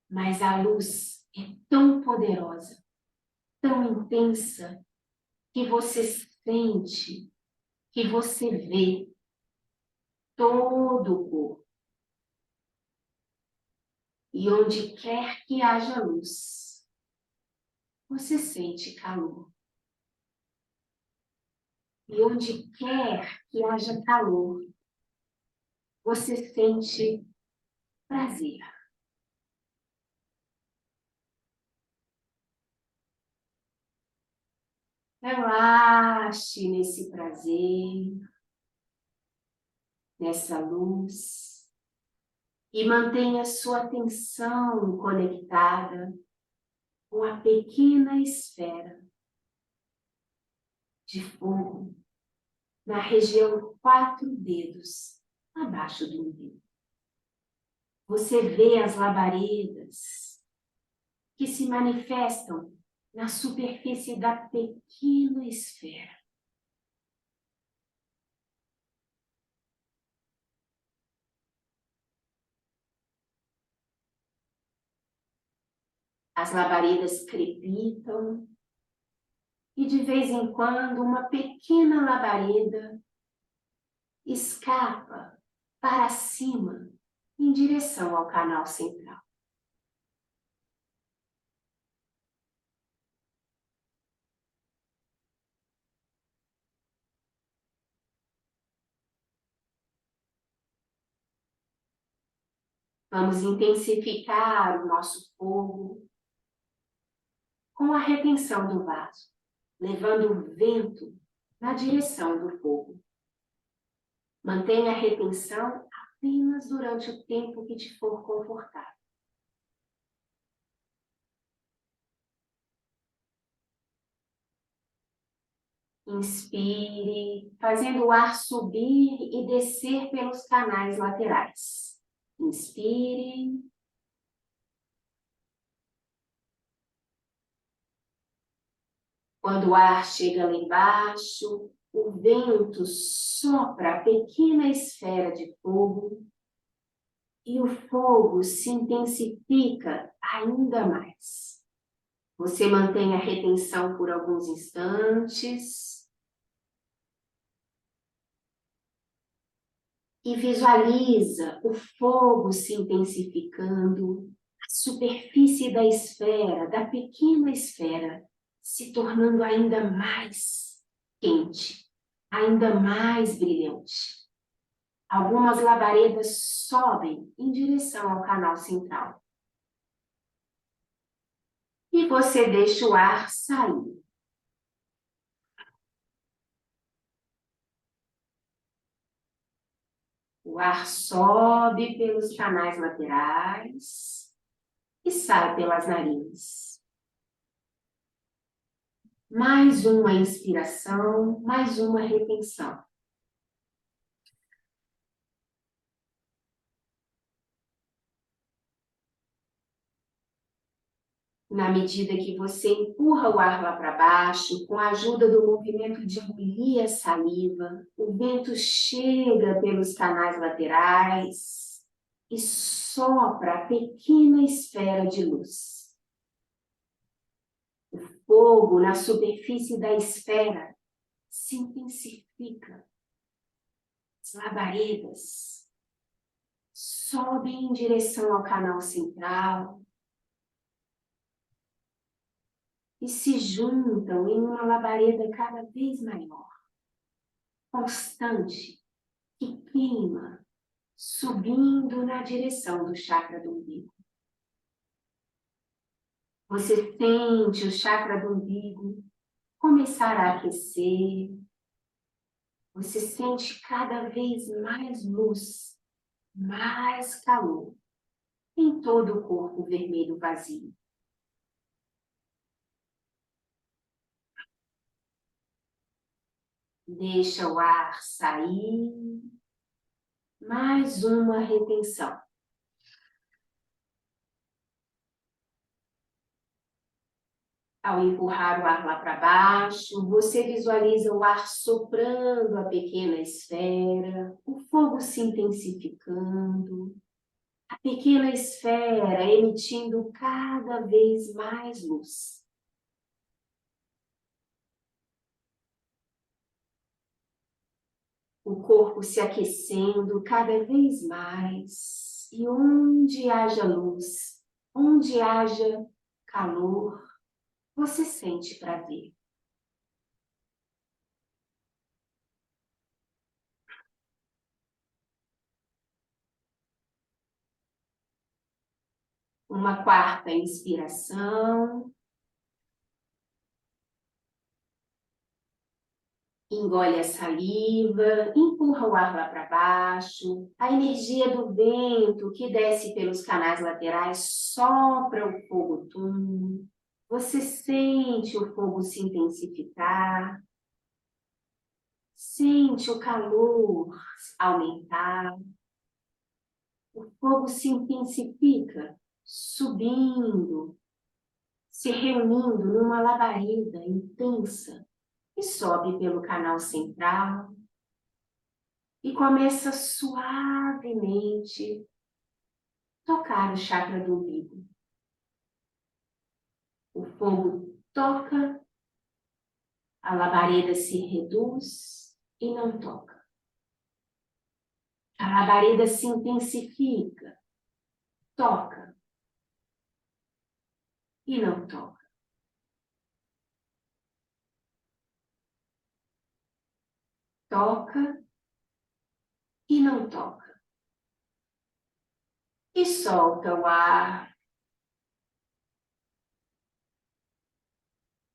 Mas a luz é tão poderosa, tão intensa, que você sente, que você vê todo o corpo. E onde quer que haja luz, você sente calor. E onde quer que haja calor, você sente prazer. Relaxe nesse prazer, nessa luz, e mantenha sua atenção conectada com a pequena esfera de fogo na região 4 dedos abaixo do umbigo. Você vê as labaredas que se manifestam na superfície da pequena esfera. As labaredas crepitam e de vez em quando uma pequena labareda escapa para cima em direção ao canal central. Vamos intensificar o nosso fogo com a retenção do vaso, levando o vento na direção do fogo. Mantenha a retenção apenas durante o tempo que te for confortável. Inspire, fazendo o ar subir e descer pelos canais laterais. Inspire. Quando o ar chega lá embaixo, o vento sopra a pequena esfera de fogo e o fogo se intensifica ainda mais. Você mantém a retenção por alguns instantes e visualiza o fogo se intensificando, a superfície da esfera, da pequena esfera, se tornando ainda mais quente, ainda mais brilhante. Algumas labaredas sobem em direção ao canal central. E você deixa o ar sair. O ar sobe pelos canais laterais e sai pelas narinas. Mais uma inspiração, mais uma retenção. Na medida que você empurra o ar lá para baixo, com a ajuda do movimento de engolir a saliva, o vento chega pelos canais laterais e sopra a pequena esfera de luz. O fogo na superfície da esfera se intensifica. As labaredas sobem em direção ao canal central e se juntam em uma labareda cada vez maior, constante, que queima, subindo na direção do chakra do umbigo. Você sente o chakra do umbigo começar a aquecer. Você sente cada vez mais luz, mais calor em todo o corpo vermelho vazio. Deixa o ar sair. Mais uma retenção. Ao empurrar o ar lá para baixo, você visualiza o ar soprando a pequena esfera, o fogo se intensificando, a pequena esfera emitindo cada vez mais luz. O corpo se aquecendo cada vez mais, e onde haja luz, onde haja calor, você sente prazer. Uma quarta inspiração. Engole a saliva, empurra o ar lá para baixo. A energia do vento que desce pelos canais laterais sopra o fogo túmulo. Você sente o fogo se intensificar. Sente o calor aumentar. O fogo se intensifica, subindo, se reunindo numa labareda intensa e sobe pelo canal central e começa suavemente tocar o chakra do umbigo. O fogo toca, a labareda se reduz e não toca. A labareda se intensifica, toca e não toca. Toca e não toca. E solta o ar.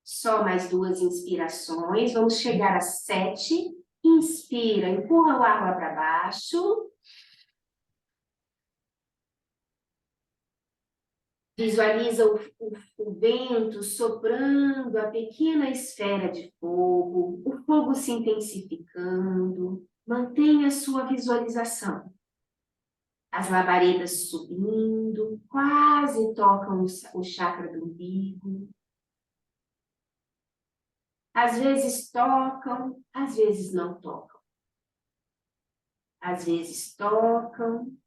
Só mais 2 inspirações. Vamos chegar a 7. Inspira, empurra o ar lá para baixo. Visualiza o vento soprando a pequena esfera de fogo, o fogo se intensificando. Mantenha a sua visualização. As labaredas subindo, quase tocam o chakra do umbigo. Às vezes tocam, às vezes não tocam. Às vezes tocam,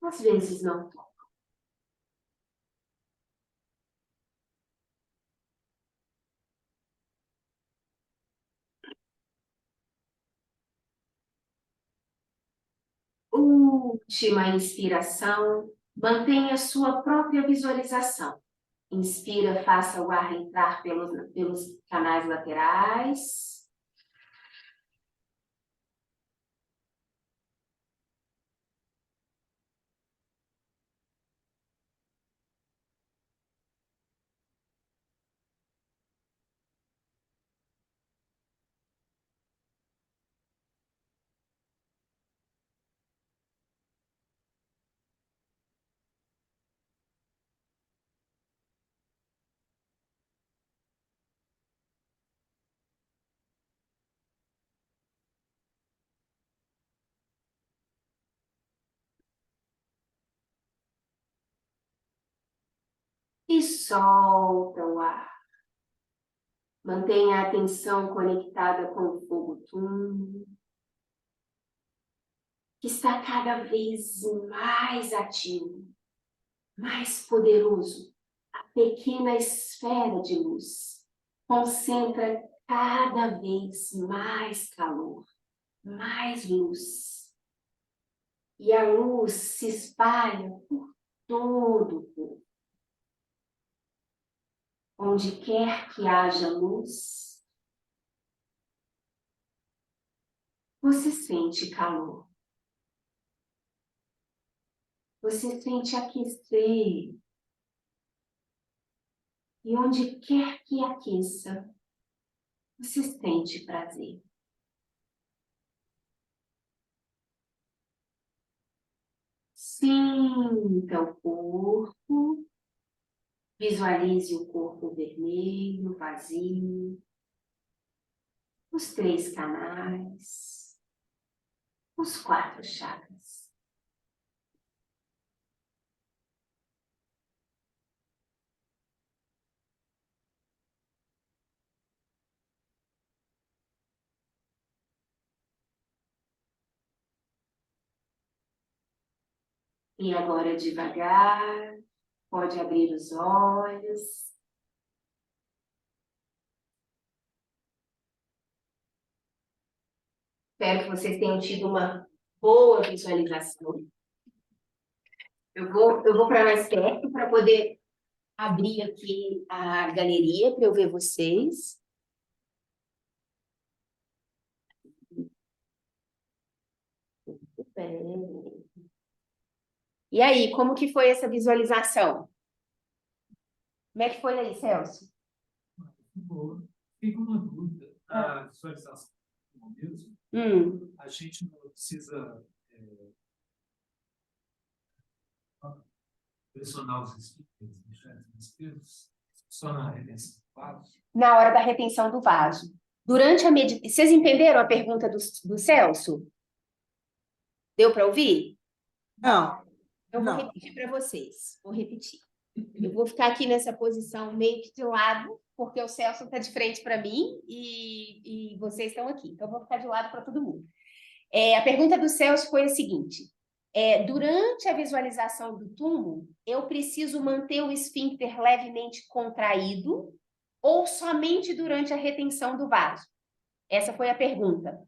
às vezes não tocam. Última inspiração, mantenha sua própria visualização. Inspira, faça o ar entrar pelos canais laterais. E solta o ar. Mantenha a atenção conectada com o fogo túmulo, que está cada vez mais ativo, mais poderoso. A pequena esfera de luz concentra cada vez mais calor, mais luz. E a luz se espalha por todo o corpo. Onde quer que haja luz, você sente calor. Você sente aquecer. E onde quer que aqueça, você sente prazer. Sinta o corpo. Visualize o corpo vermelho, vazio. Os 3 canais. Os 4 chakras. E agora devagar, pode abrir os olhos. Espero que vocês tenham tido uma boa visualização. Eu vou para mais perto para poder abrir aqui a galeria para eu ver vocês. Muito bem. E aí, como que foi essa visualização? Como é que foi aí, Celso? Boa. Fica uma dúvida. A visualização mesmo, a gente não precisa pressionar os espíritos, deixar os espíritos só na retenção do vaso. Na hora da retenção do vaso. Durante a meditação. Vocês entenderam a pergunta do Celso? Deu para ouvir? Não. Eu vou repetir para vocês. Vou repetir. Eu vou ficar aqui nessa posição meio que de lado, porque o Celso está de frente para mim e vocês estão aqui. Então, eu vou ficar de lado para todo mundo. A pergunta do Celso foi a seguinte. Durante a visualização do túmulo, eu preciso manter o esfíncter levemente contraído ou somente durante a retenção do vaso? Essa foi a pergunta.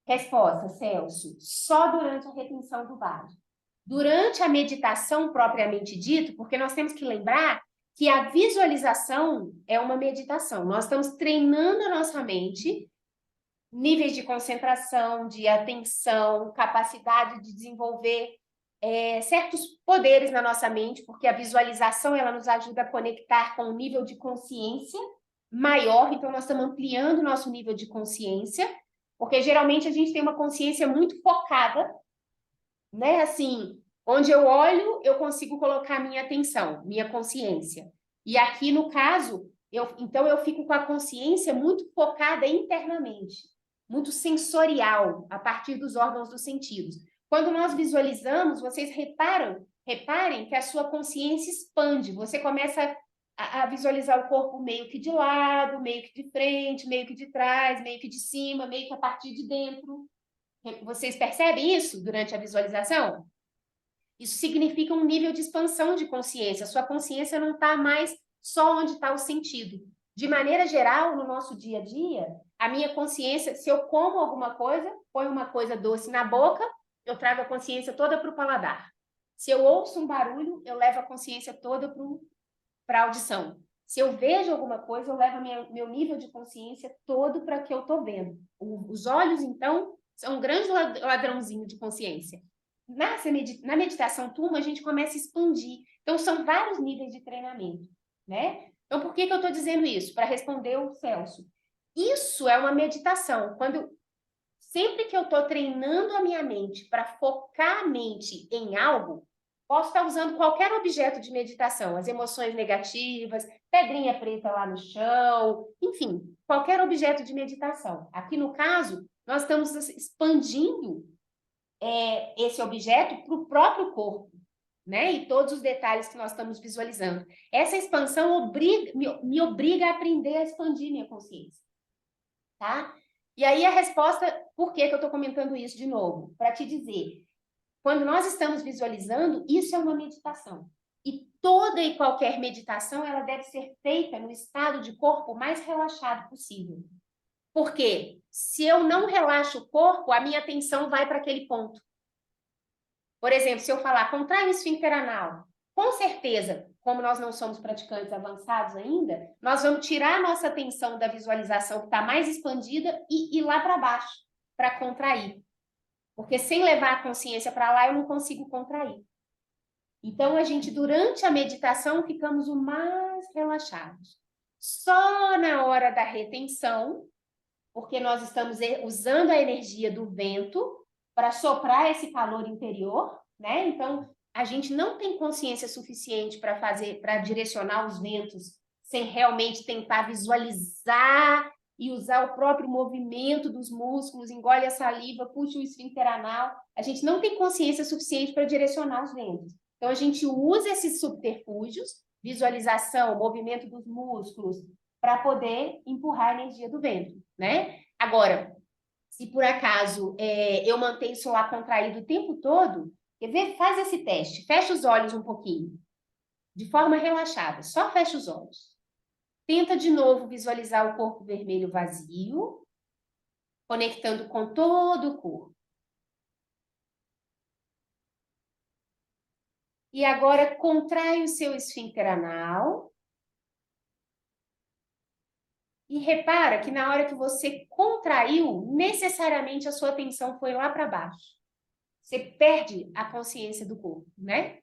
Resposta, Celso, só durante a retenção do vaso. Durante a meditação propriamente dito, porque nós temos que lembrar que a visualização é uma meditação. Nós estamos treinando a nossa mente, níveis de concentração, de atenção, capacidade de desenvolver certos poderes na nossa mente, porque a visualização ela nos ajuda a conectar com um nível de consciência maior, então nós estamos ampliando o nosso nível de consciência, porque geralmente a gente tem uma consciência muito focada, né? Assim, onde eu olho, eu consigo colocar minha atenção, minha consciência. E aqui, no caso, então eu fico com a consciência muito focada internamente, muito sensorial, a partir dos órgãos dos sentidos. Quando nós visualizamos, vocês reparem que a sua consciência expande, você começa a visualizar o corpo meio que de lado, meio que de frente, meio que de trás, meio que de cima, meio que a partir de dentro. Vocês percebem isso durante a visualização? Isso significa um nível de expansão de consciência. Sua consciência não está mais só onde está o sentido. De maneira geral, no nosso dia a dia, a minha consciência, se eu como alguma coisa, põe uma coisa doce na boca, eu trago a consciência toda para o paladar. Se eu ouço um barulho, eu levo a consciência toda para a audição. Se eu vejo alguma coisa, eu levo meu nível de consciência todo para o que eu estou vendo. Os olhos, então, são um grande ladrãozinho de consciência. Na meditação turma, a gente começa a expandir. Então, são vários níveis de treinamento, né? Então, por que eu estou dizendo isso? Para responder o Celso. Isso é uma meditação. Sempre que eu estou treinando a minha mente para focar a mente em algo, posso estar usando qualquer objeto de meditação, as emoções negativas, pedrinha preta lá no chão, enfim, qualquer objeto de meditação. Aqui no caso, nós estamos expandindo esse objeto para o próprio corpo, né? E todos os detalhes que nós estamos visualizando. Essa expansão me obriga a aprender a expandir minha consciência, tá? E aí a resposta, por que eu estou comentando isso de novo? Para te dizer, quando nós estamos visualizando, isso é uma meditação. E toda e qualquer meditação, ela deve ser feita no estado de corpo mais relaxado possível. Por quê? Se eu não relaxo o corpo, a minha atenção vai para aquele ponto. Por exemplo, se eu falar, contrai o esfíncter anal, com certeza, como nós não somos praticantes avançados ainda, nós vamos tirar a nossa atenção da visualização que está mais expandida e ir lá para baixo, para contrair. Porque sem levar a consciência para lá, eu não consigo contrair. Então, durante a meditação, ficamos o mais relaxados. Só na hora da retenção, porque nós estamos usando a energia do vento para soprar esse calor interior, né? Então, a gente não tem consciência suficiente para direcionar os ventos sem realmente tentar visualizar e usar o próprio movimento dos músculos, engole a saliva, puxa o esfíncter anal. A gente não tem consciência suficiente para direcionar os ventos. Então, a gente usa esses subterfúgios, visualização, movimento dos músculos, para poder empurrar a energia do vento, né? Agora, se por acaso eu mantenho isso lá contraído o tempo todo, quer ver? Faz esse teste, fecha os olhos um pouquinho, de forma relaxada, só fecha os olhos. Tenta de novo visualizar o corpo vermelho vazio, conectando com todo o corpo. E agora contrai o seu esfíncter anal. E repara que na hora que você contraiu, necessariamente a sua atenção foi lá para baixo. Você perde a consciência do corpo, né?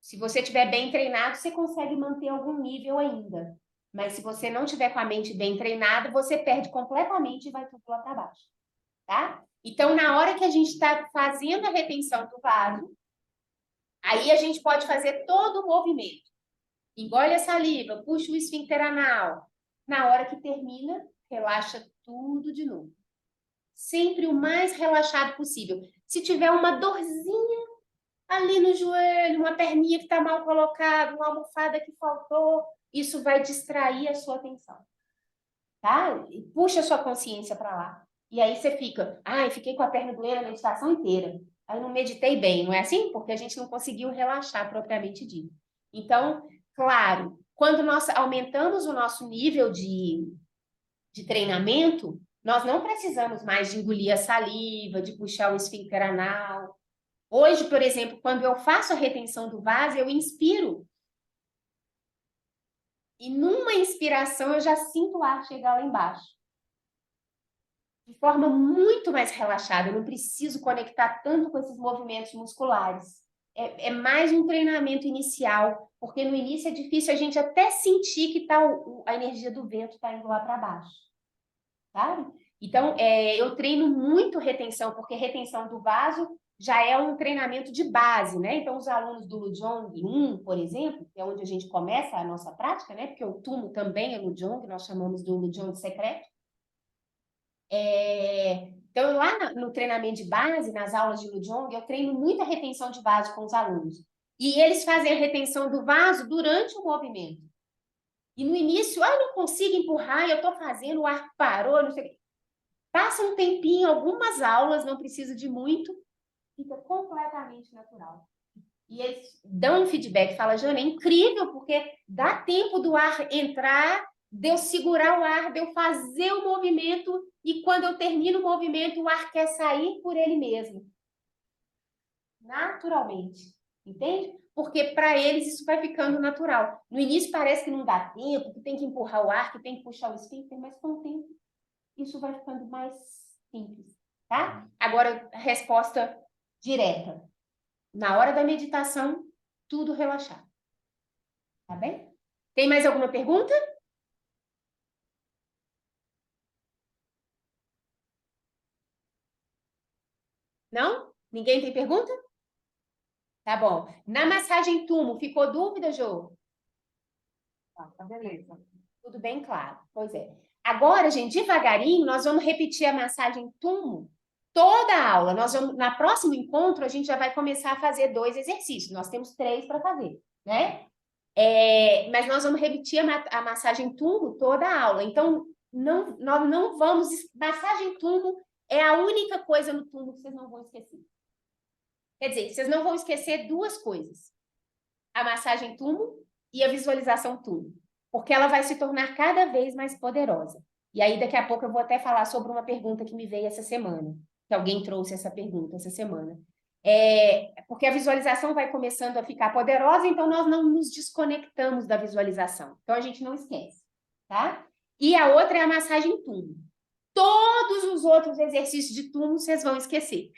Se você estiver bem treinado, você consegue manter algum nível ainda. Mas se você não estiver com a mente bem treinada, você perde completamente e vai tudo lá para baixo, tá? Então, na hora que a gente está fazendo a retenção do vaso, aí a gente pode fazer todo o movimento. Engole a saliva, puxa o esfíncter anal. Na hora que termina, relaxa tudo de novo. Sempre o mais relaxado possível. Se tiver uma dorzinha ali no joelho, uma perninha que está mal colocada, uma almofada que faltou, isso vai distrair a sua atenção, tá? E puxa a sua consciência para lá. E aí você fica, fiquei com a perna doendo a meditação inteira. Aí não meditei bem, não é assim? Porque a gente não conseguiu relaxar propriamente dito. Então, claro, quando nós aumentamos o nosso nível de treinamento, nós não precisamos mais de engolir a saliva, de puxar o esfíncter anal. Hoje, por exemplo, quando eu faço a retenção do vaso, eu inspiro. E numa inspiração, eu já sinto o ar chegar lá embaixo. De forma muito mais relaxada. Eu não preciso conectar tanto com esses movimentos musculares. É mais um treinamento inicial, porque no início é difícil a gente até sentir que a energia do vento está indo lá para baixo. Sabe? Então, eu treino muito retenção, porque retenção do vaso já é um treinamento de base, né? Então, os alunos do Lujong 1, por exemplo, que é onde a gente começa a nossa prática, né? Porque o Tumo também é Lujong, nós chamamos do Lujong secreto. Então, lá no treinamento de base, nas aulas de Lujong, eu treino muita retenção de vaso com os alunos. E eles fazem a retenção do vaso durante o movimento. E no início, eu não consigo empurrar, eu estou fazendo, o ar parou, não sei o quê. Passa um tempinho, algumas aulas, não precisa de muito, fica completamente natural. E eles dão um feedback, fala, Jana, é incrível, porque dá tempo do ar entrar, de eu segurar o ar, de eu fazer o movimento, e quando eu termino o movimento, o ar quer sair por ele mesmo. Naturalmente. Entende? Porque para eles isso vai ficando natural. No início parece que não dá tempo, que tem que empurrar o ar, que tem que puxar o esfíncter, mas com o tempo isso vai ficando mais simples, tá? Agora, a resposta direta. Na hora da meditação, tudo relaxar. Tá bem? Tem mais alguma pergunta? Não? Ninguém tem pergunta? Tá bom. Na massagem Tumo, ficou dúvida, Jô? Tá, beleza. Tudo bem claro. Pois é. Agora, gente, devagarinho, nós vamos repetir a massagem Tumo toda a aula. Na próximo encontro, a gente já vai começar a fazer 2 exercícios. Nós temos 3 para fazer, né? Mas nós vamos repetir a massagem Tumo toda a aula. Então, nós não vamos... Massagem Tumo é a única coisa no Tumo que vocês não vão esquecer. Quer dizer, vocês não vão esquecer 2 coisas. A massagem Tumo e a visualização Tumo. Porque ela vai se tornar cada vez mais poderosa. E aí, daqui a pouco, eu vou até falar sobre uma pergunta que me veio essa semana. Que alguém trouxe essa pergunta essa semana. Porque a visualização vai começando a ficar poderosa, então nós não nos desconectamos da visualização. Então, a gente não esquece, tá? E a outra é a massagem Tumo. Todos os outros exercícios de Tumo vocês vão esquecer.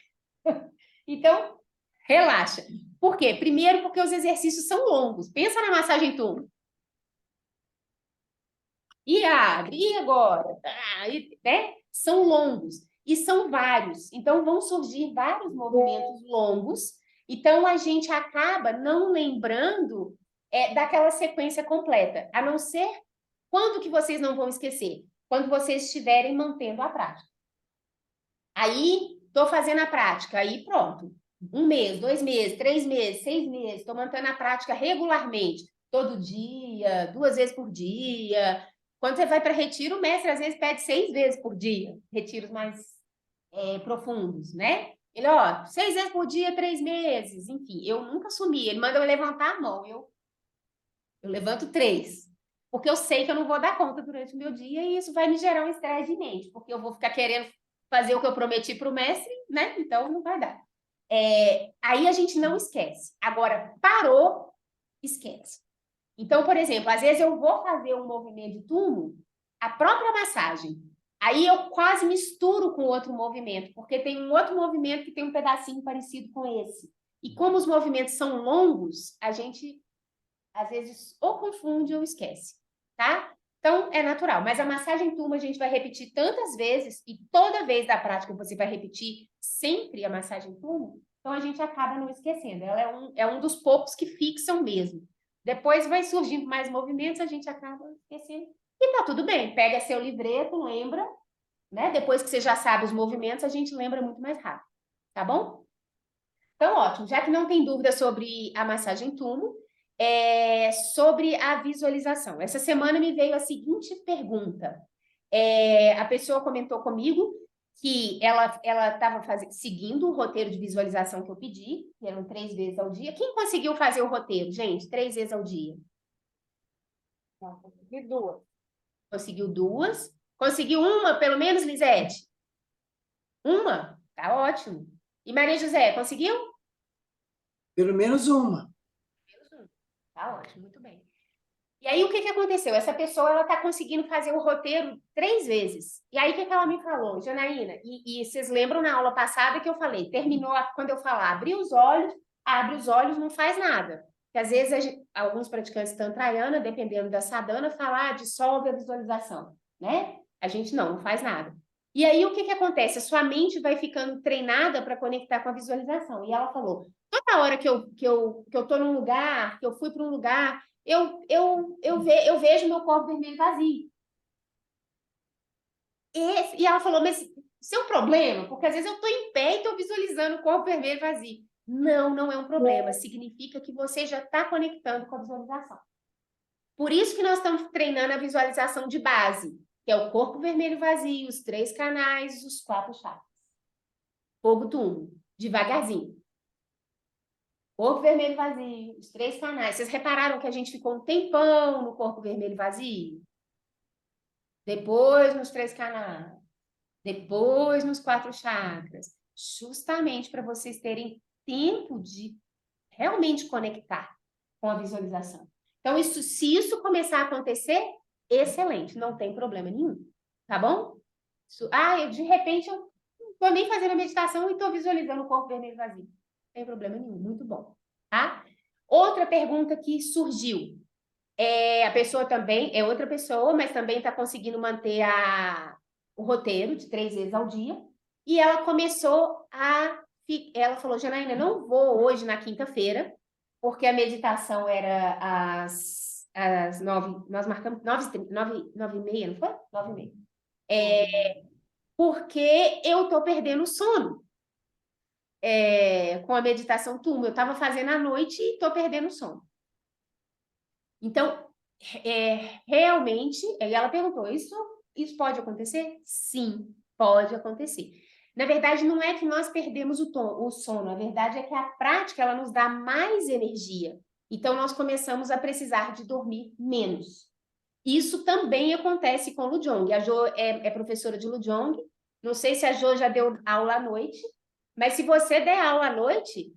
Então, relaxa. Por quê? Primeiro, porque os exercícios são longos. Pensa na massagem Tumo. E abre, e agora? Né? São longos. E são vários. Então, vão surgir vários movimentos longos. Então, a gente acaba não lembrando daquela sequência completa. A não ser quando que vocês não vão esquecer? Quando vocês estiverem mantendo a prática. Aí, estou fazendo a prática. Aí, pronto. 1 mês, 2 meses, 3 meses, 6 meses. Estou mantendo a prática regularmente. Todo dia, 2 vezes por dia. Quando você vai para retiro, o mestre às vezes pede 6 vezes por dia. Retiros mais profundos, né? Ele, 6 vezes por dia, 3 meses. Enfim, eu nunca assumi. Ele manda eu levantar a mão. Eu levanto 3. Porque eu sei que eu não vou dar conta durante o meu dia e isso vai me gerar um estresse de mente. Porque eu vou ficar querendo fazer o que eu prometi para o mestre, né? Então, não vai dar. Aí a gente não esquece. Agora, parou, esquece. Então, por exemplo, às vezes eu vou fazer um movimento de Tumo, a própria massagem. Aí eu quase misturo com outro movimento, porque tem um outro movimento que tem um pedacinho parecido com esse. E como os movimentos são longos, a gente, às vezes, ou confunde ou esquece, tá? Então, é natural. Mas a massagem Tumo a gente vai repetir tantas vezes, e toda vez da prática você vai repetir sempre a massagem Tumo, então a gente acaba não esquecendo. Ela é um dos poucos que fixam mesmo. Depois vai surgindo mais movimentos, a gente acaba esquecendo. E tá tudo bem, pega seu livreto, lembra, né? Depois que você já sabe os movimentos, a gente lembra muito mais rápido, tá bom? Então, ótimo. Já que não tem dúvida sobre a massagem Tumo, sobre a visualização. Essa semana me veio a seguinte pergunta. A pessoa comentou comigo que ela estava seguindo o roteiro de visualização que eu pedi, que eram 3 vezes ao dia. Quem conseguiu fazer o roteiro, gente? 3 vezes ao dia? Não, consegui 2. Conseguiu 2. Conseguiu uma, pelo menos, Lisete? Uma? Tá ótimo. E Maria José, conseguiu? Pelo menos uma. Menos 1. Tá ótimo, muito bem. E aí, o que aconteceu? Essa pessoa, ela está conseguindo fazer o roteiro 3 vezes. E aí, o que ela me falou? Janaína, e vocês lembram na aula passada que eu falei, terminou, quando eu falar, abre os olhos, não faz nada. Porque às vezes, alguns praticantes tantrayana, dependendo da sadhana, falam, dissolve a visualização, né? A gente não faz nada. E aí, o que acontece? A sua mente vai ficando treinada para conectar com a visualização. E ela falou, toda hora que eu estou num lugar, que eu fui para um lugar, eu vejo meu corpo vermelho vazio. E ela falou, mas isso é um problema? Porque às vezes eu estou em pé e estou visualizando o corpo vermelho vazio. Não, não é um problema. Significa que você já está conectando com a visualização. Por isso que nós estamos treinando a visualização de base, que é o corpo vermelho vazio, os 3 canais, os 4 chakras. Fogo túmulo, devagarzinho. Corpo vermelho vazio, os 3 canais. Vocês repararam que a gente ficou um tempão no corpo vermelho vazio? Depois nos 3 canais. Depois nos 4 chakras. Justamente para vocês terem tempo de realmente conectar com a visualização. Então, se isso começar a acontecer, excelente, não tem problema nenhum, tá bom? De repente, eu não estou nem fazendo a meditação e estou visualizando o corpo vermelho vazio. Não tem problema nenhum, muito bom, tá? Outra pergunta que surgiu. A pessoa também, é outra pessoa, mas também está conseguindo manter o roteiro de 3 vezes ao dia. E ela começou ela falou, Janaína, não vou hoje na quinta-feira, porque a meditação era às 9, nós marcamos 9h30, não foi? 9h30. Porque eu estou perdendo o sono com a meditação turma. Eu estava fazendo à noite e estou perdendo o sono. Então, realmente, ela perguntou, isso pode acontecer? Sim, pode acontecer. Na verdade, não é que nós perdemos o sono, a verdade é que a prática ela nos dá mais energia. Então, nós começamos a precisar de dormir menos. Isso também acontece com o Lujong. A Jo é professora de Lujong. Não sei se a Jo já deu aula à noite, mas se você der aula à noite,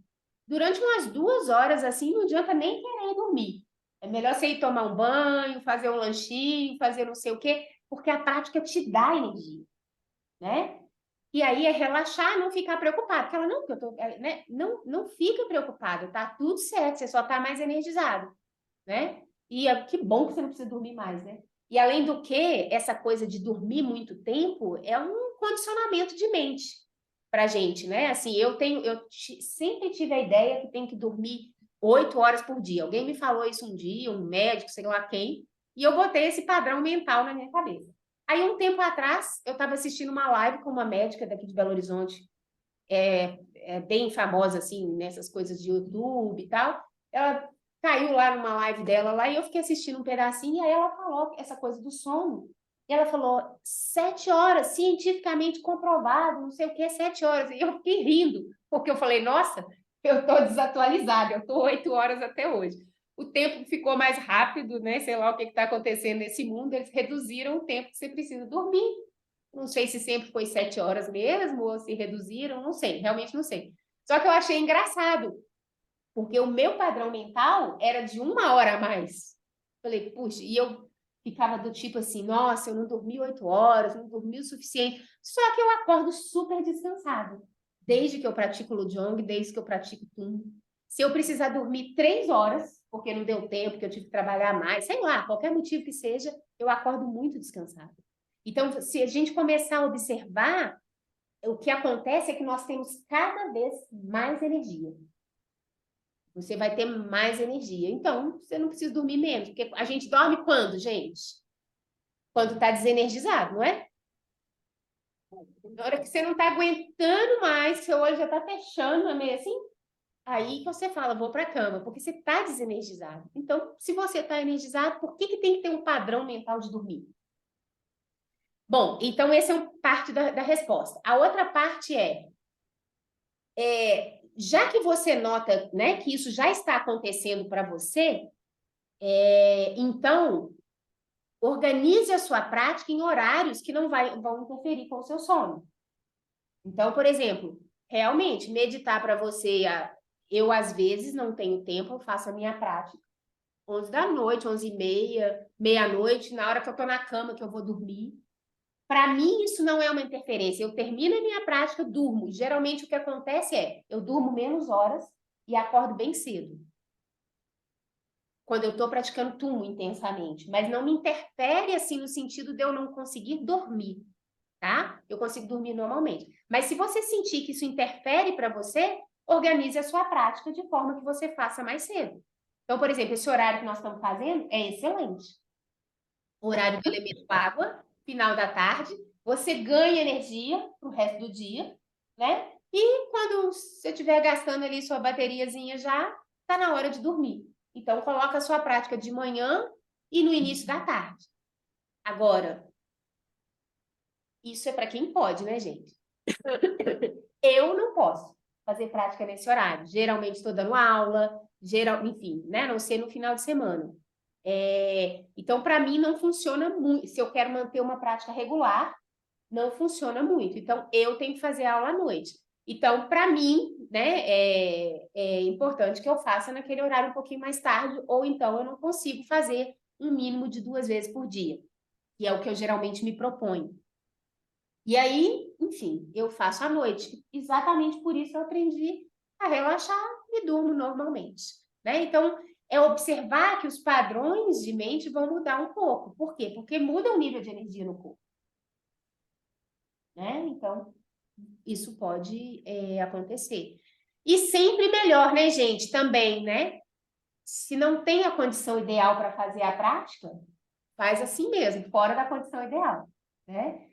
durante umas 2 horas, assim, não adianta nem querer dormir. É melhor você ir tomar um banho, fazer um lanchinho, fazer não sei o quê, porque a prática te dá energia, né? E aí é relaxar, não ficar preocupado. Porque ela, não, porque eu tô, né? Não fica preocupado, tá tudo certo, você só tá mais energizado, né? E que bom que você não precisa dormir mais, né? E além do que, essa coisa de dormir muito tempo é um condicionamento de mente pra gente, né? Assim, eu sempre tive a ideia que tem que dormir 8 horas por dia. Alguém me falou isso um dia, um médico, sei lá quem, e eu botei esse padrão mental na minha cabeça. Aí, um tempo atrás, eu estava assistindo uma live com uma médica daqui de Belo Horizonte, bem famosa, assim, nessas coisas de YouTube e tal. Ela caiu lá numa live dela lá e eu fiquei assistindo um pedacinho, e aí ela falou essa coisa do sono. E ela falou, 7 horas, cientificamente comprovado, não sei o que, 7 horas. E eu fiquei rindo, porque eu falei, nossa, eu estou desatualizada, eu estou 8 horas até hoje. O tempo ficou mais rápido, né? Sei lá o que está acontecendo nesse mundo, eles reduziram o tempo que você precisa dormir. Não sei se sempre foi 7 horas mesmo, ou se reduziram, não sei, realmente não sei. Só que eu achei engraçado, porque o meu padrão mental era de 1 hora a mais. Falei, puxa, e eu ficava do tipo assim, nossa, eu não dormi 8 horas, não dormi o suficiente. Só que eu acordo super descansado. Desde que eu pratico Lujong, desde que eu pratico Tum. Se eu precisar dormir 3 horas, porque não deu tempo, porque eu tive que trabalhar mais, sei lá, qualquer motivo que seja, eu acordo muito descansado. Então, se a gente começar a observar, o que acontece é que nós temos cada vez mais energia. Você vai ter mais energia. Então, você não precisa dormir menos. Porque a gente dorme quando, gente? Quando está desenergizado, não é? Na hora que você não está aguentando mais, seu olho já está fechando, meio assim, aí que você fala, vou para a cama, porque você está desenergizado. Então, se você está energizado, por que tem que ter um padrão mental de dormir? Bom, então essa é parte da resposta. A outra parte já que você nota, né, que isso já está acontecendo para você, então organize a sua prática em horários que não vão interferir com o seu sono. Então, por exemplo, realmente, meditar para você, eu às vezes não tenho tempo, eu faço a minha prática 11 da noite, 11h30, meia-noite, na hora que eu estou na cama, que eu vou dormir. Para mim, isso não é uma interferência. Eu termino a minha prática, durmo. Geralmente, o que acontece eu durmo menos horas e acordo bem cedo. Quando eu estou praticando Tum intensamente. Mas não me interfere, assim, no sentido de eu não conseguir dormir, tá? Eu consigo dormir normalmente. Mas se você sentir que isso interfere para você, organize a sua prática de forma que você faça mais cedo. Então, por exemplo, esse horário que nós estamos fazendo é excelente. O horário do elemento água, final da tarde, você ganha energia para o resto do dia, né? E quando você estiver gastando ali sua bateriazinha já, está na hora de dormir. Então, coloca a sua prática de manhã e no início da tarde. Agora, isso é para quem pode, né, gente? Eu não posso fazer prática nesse horário. Geralmente estou dando aula, enfim, né? A não ser no final de semana. Então, para mim, não funciona muito. Se eu quero manter uma prática regular, não funciona muito. Então, eu tenho que fazer aula à noite. Então, para mim, né, é importante que eu faça naquele horário um pouquinho mais tarde, ou então eu não consigo fazer um mínimo de 2 vezes por dia, que é o que eu geralmente me proponho. E aí, enfim, eu faço à noite. Exatamente por isso eu aprendi a relaxar e durmo normalmente, né? Então, é observar que os padrões de mente vão mudar um pouco. Por quê? Porque muda o nível de energia no corpo, né? Então, isso pode acontecer. E sempre melhor, né, gente? Também, né? Se não tem a condição ideal para fazer a prática, faz assim mesmo, fora da condição ideal, né?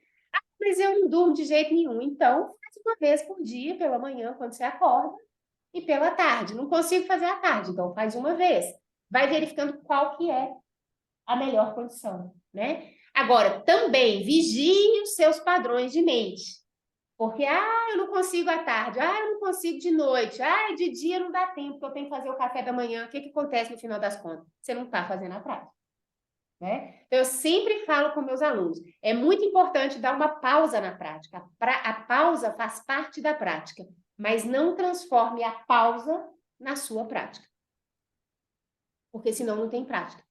Mas eu não durmo de jeito nenhum. Então, faz uma vez por dia, pela manhã, quando você acorda, e pela tarde. Não consigo fazer à tarde, então faz uma vez. Vai verificando qual que é a melhor condição, né? Agora, também vigie os seus padrões de mente. Porque, eu não consigo à tarde, eu não consigo de noite, de dia não dá tempo, porque eu tenho que fazer o café da manhã. O que que acontece no final das contas? Você não está fazendo a prática, né? Então, eu sempre falo com meus alunos, é muito importante dar uma pausa na prática. A pausa faz parte da prática, mas não transforme a pausa na sua prática. Porque senão não tem prática.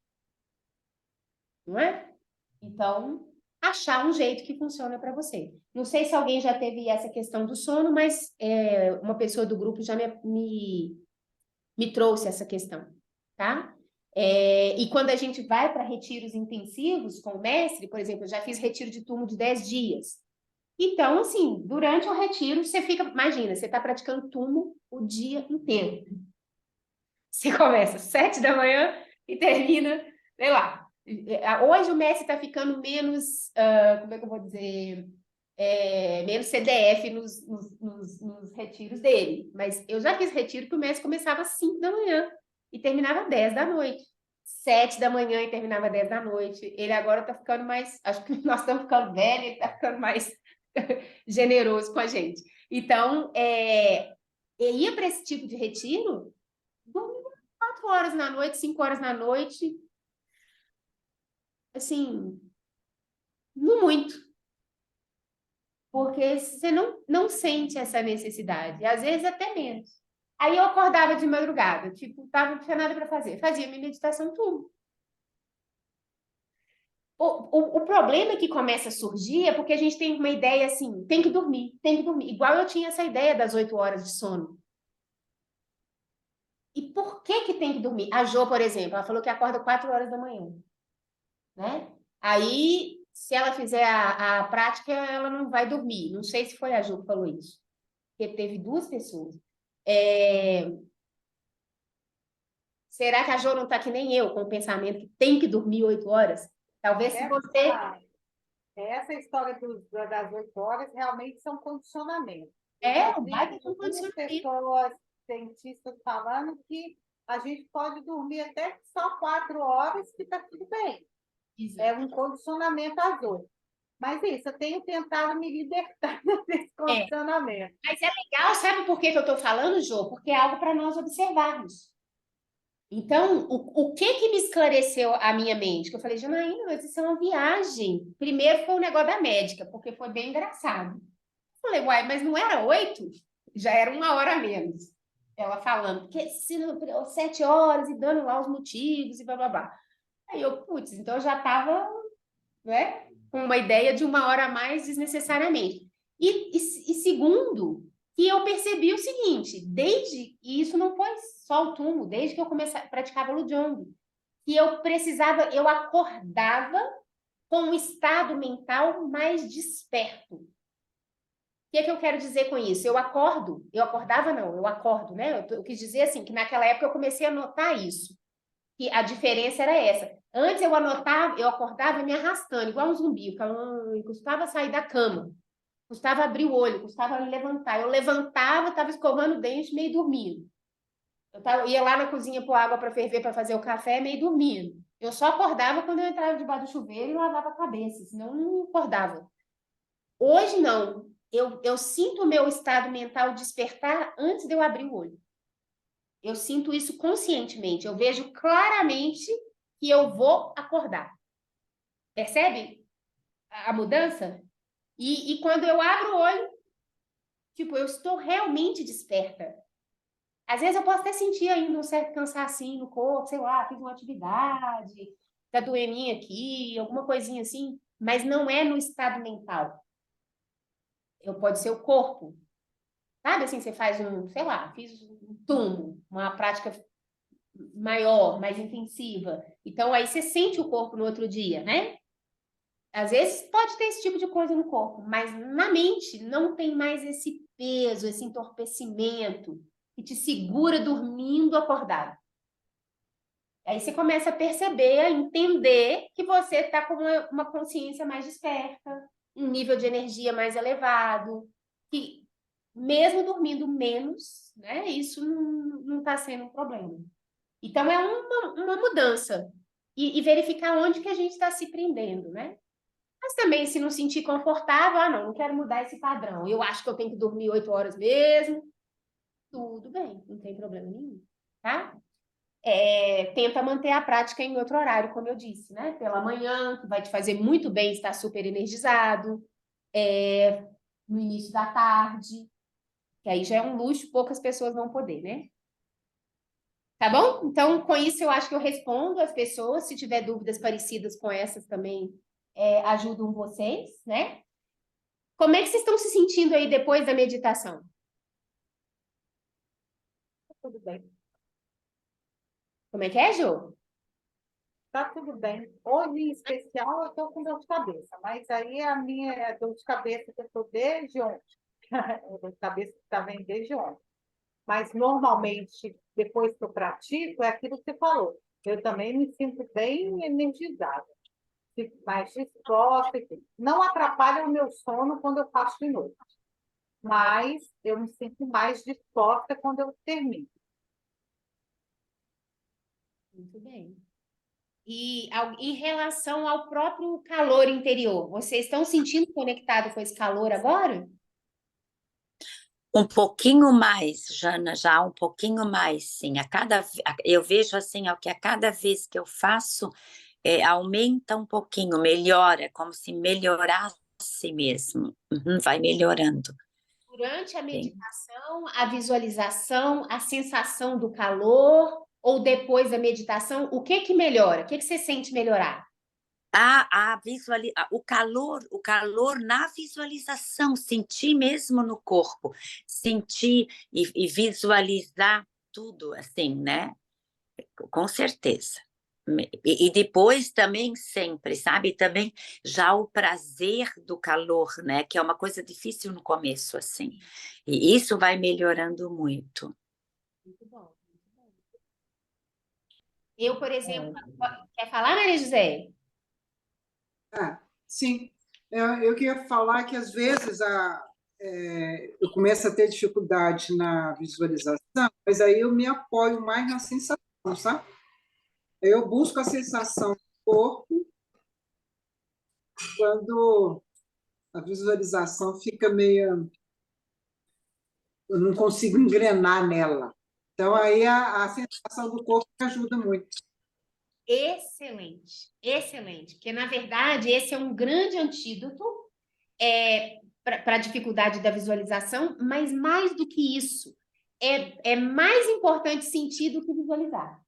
Não é? Então, achar um jeito que funciona para você. Não sei se alguém já teve essa questão do sono, mas uma pessoa do grupo já me trouxe essa questão, tá? E quando a gente vai para retiros intensivos com o mestre, por exemplo, eu já fiz retiro de turno de 10 dias. Então, assim, durante o retiro, você fica, imagina, você está praticando turno o dia inteiro. Você começa às 7 da manhã e termina, sei lá. Hoje o mestre está ficando menos, como é que eu vou dizer, menos CDF nos retiros dele. Mas eu já fiz retiro que o mestre começava às 5 da manhã e terminava às 10 da noite. 7 da manhã e terminava às 10 da noite. Ele agora está ficando mais, acho que nós estamos ficando velhos, ele está ficando mais generoso com a gente. Então, eu ia para esse tipo de retiro, dormia 4 horas na noite, 5 horas na noite, assim, não muito, porque você não sente essa necessidade, às vezes até menos. Aí eu acordava de madrugada, tipo, não tinha nada para fazer, fazia minha meditação tudo. O problema que começa a surgir é porque a gente tem uma ideia assim, tem que dormir, igual eu tinha essa ideia das 8 horas de sono. E por que tem que dormir? A Jo, por exemplo, ela falou que acorda 4 horas da manhã, né? Aí, se ela fizer a prática, ela não vai dormir. Não sei se foi a Jo que falou isso. Porque teve 2 pessoas. Será que a Jo não está que nem eu, com o pensamento que tem que dormir 8 horas? Talvez se você... Essa história das 8 horas realmente são condicionamentos. Um baita de um condicionamento. Pessoas, cientistas falando que a gente pode dormir até só 4 horas que está tudo bem. Exato. É um condicionamento às 8. Mas isso, eu tenho tentado me libertar desse condicionamento. Mas é legal, sabe por que eu estou falando, Jô? Porque é algo para nós observarmos. Então, o que me esclareceu a minha mente? Que eu falei, Janaína, mas isso é uma viagem. Primeiro foi o negócio da médica, porque foi bem engraçado. Eu falei, uai, mas não era 8? Já era 1 hora a menos. Ela falando, porque 7 horas e dando lá os motivos e blá, blá, blá. Aí eu, putz, então eu já estava, né, com uma ideia de 1 hora a mais desnecessariamente. E segundo, que eu percebi o seguinte, e isso não foi só o Tummo, desde que eu comecei a praticar Lujong, que eu acordava com um estado mental mais desperto. O que é que eu quero dizer com isso? Eu acordo, eu acordo, né? Eu quis dizer assim, que naquela época eu comecei a notar isso, que a diferença era essa. Antes eu acordava me arrastando, igual um zumbi, eu custava sair da cama. custava abrir o olho, custava levantar. Eu levantava, estava escovando o dente, meio dormindo. Ia lá na cozinha pôr água para ferver para fazer o café, meio dormindo. Eu só acordava quando eu entrava debaixo do chuveiro e lavava a cabeça, senão eu não acordava. Hoje não. Eu sinto o meu estado mental despertar antes de eu abrir o olho. Eu sinto isso conscientemente. Eu vejo claramente que eu vou acordar. Percebe a mudança? E quando eu abro o olho, tipo, eu estou realmente desperta. Às vezes eu posso até sentir ainda um certo cansacinho no corpo, sei lá, fiz uma atividade, tá doendo aqui, alguma coisinha assim, mas não é no estado mental. Pode ser o corpo. Sabe assim, você faz sei lá, fiz um túmulo, uma prática maior, mais intensiva. Então aí você sente o corpo no outro dia, né? Às vezes pode ter esse tipo de coisa no corpo, mas na mente não tem mais esse peso, esse entorpecimento que te segura dormindo acordado. Aí você começa a perceber, a entender que você está com uma consciência mais desperta, um nível de energia mais elevado, que mesmo dormindo menos, né, isso não está sendo um problema. Então, é uma mudança. E verificar onde que a gente está se prendendo, né? Mas também, se não sentir confortável, não quero mudar esse padrão. Eu acho que eu tenho que dormir 8 horas mesmo. Tudo bem, não tem problema nenhum, tá? Tenta manter a prática em outro horário, como eu disse, né? Pela manhã, que vai te fazer muito bem estar super energizado. No início da tarde, que aí já é um luxo, poucas pessoas vão poder, né? Tá bom? Então, com isso, eu acho que eu respondo as pessoas. Se tiver dúvidas parecidas com essas também, ajudam vocês, né? Como é que vocês estão se sentindo aí depois da meditação? Tudo bem. Como é que é, Jô? Tá tudo bem. Hoje, em especial, eu estou com dor de cabeça, mas aí a minha dor de cabeça que eu estou desde ontem. A dor de cabeça que está vendo desde ontem. Mas, normalmente, depois que eu pratico, é aquilo que você falou. Eu também me sinto bem energizada. Fico mais disposta. Não atrapalha o meu sono quando eu faço de noite. Mas eu me sinto mais disposta quando eu termino. Muito bem. E em relação ao próprio calor interior, vocês estão sentindo conectado com esse calor agora? Um pouquinho mais, Jana, já um pouquinho mais, sim. Eu vejo assim, que a cada vez que eu faço, aumenta um pouquinho, melhora, como se melhorasse mesmo. Vai melhorando. Durante a Sim. meditação, a visualização, a sensação do calor, ou depois da meditação, o que melhora? O que você sente melhorar? O calor na visualização, sentir mesmo no corpo, sentir e visualizar tudo assim, né? Com certeza. E depois também sempre, sabe? Também já o prazer do calor, né? Que é uma coisa difícil no começo, assim. E isso vai melhorando muito. Muito bom, muito bom. Eu, por exemplo, quer falar, Maria José? Sim, eu queria falar que às vezes eu começo a ter dificuldade na visualização, mas aí eu me apoio mais na sensação, sabe? Eu busco a sensação do corpo quando a visualização fica meio... Eu não consigo engrenar nela. Então, aí a sensação do corpo me ajuda muito. Excelente, excelente. Porque, na verdade, esse é um grande antídoto para a dificuldade da visualização, mas mais do que isso, é mais importante sentir do que visualizar.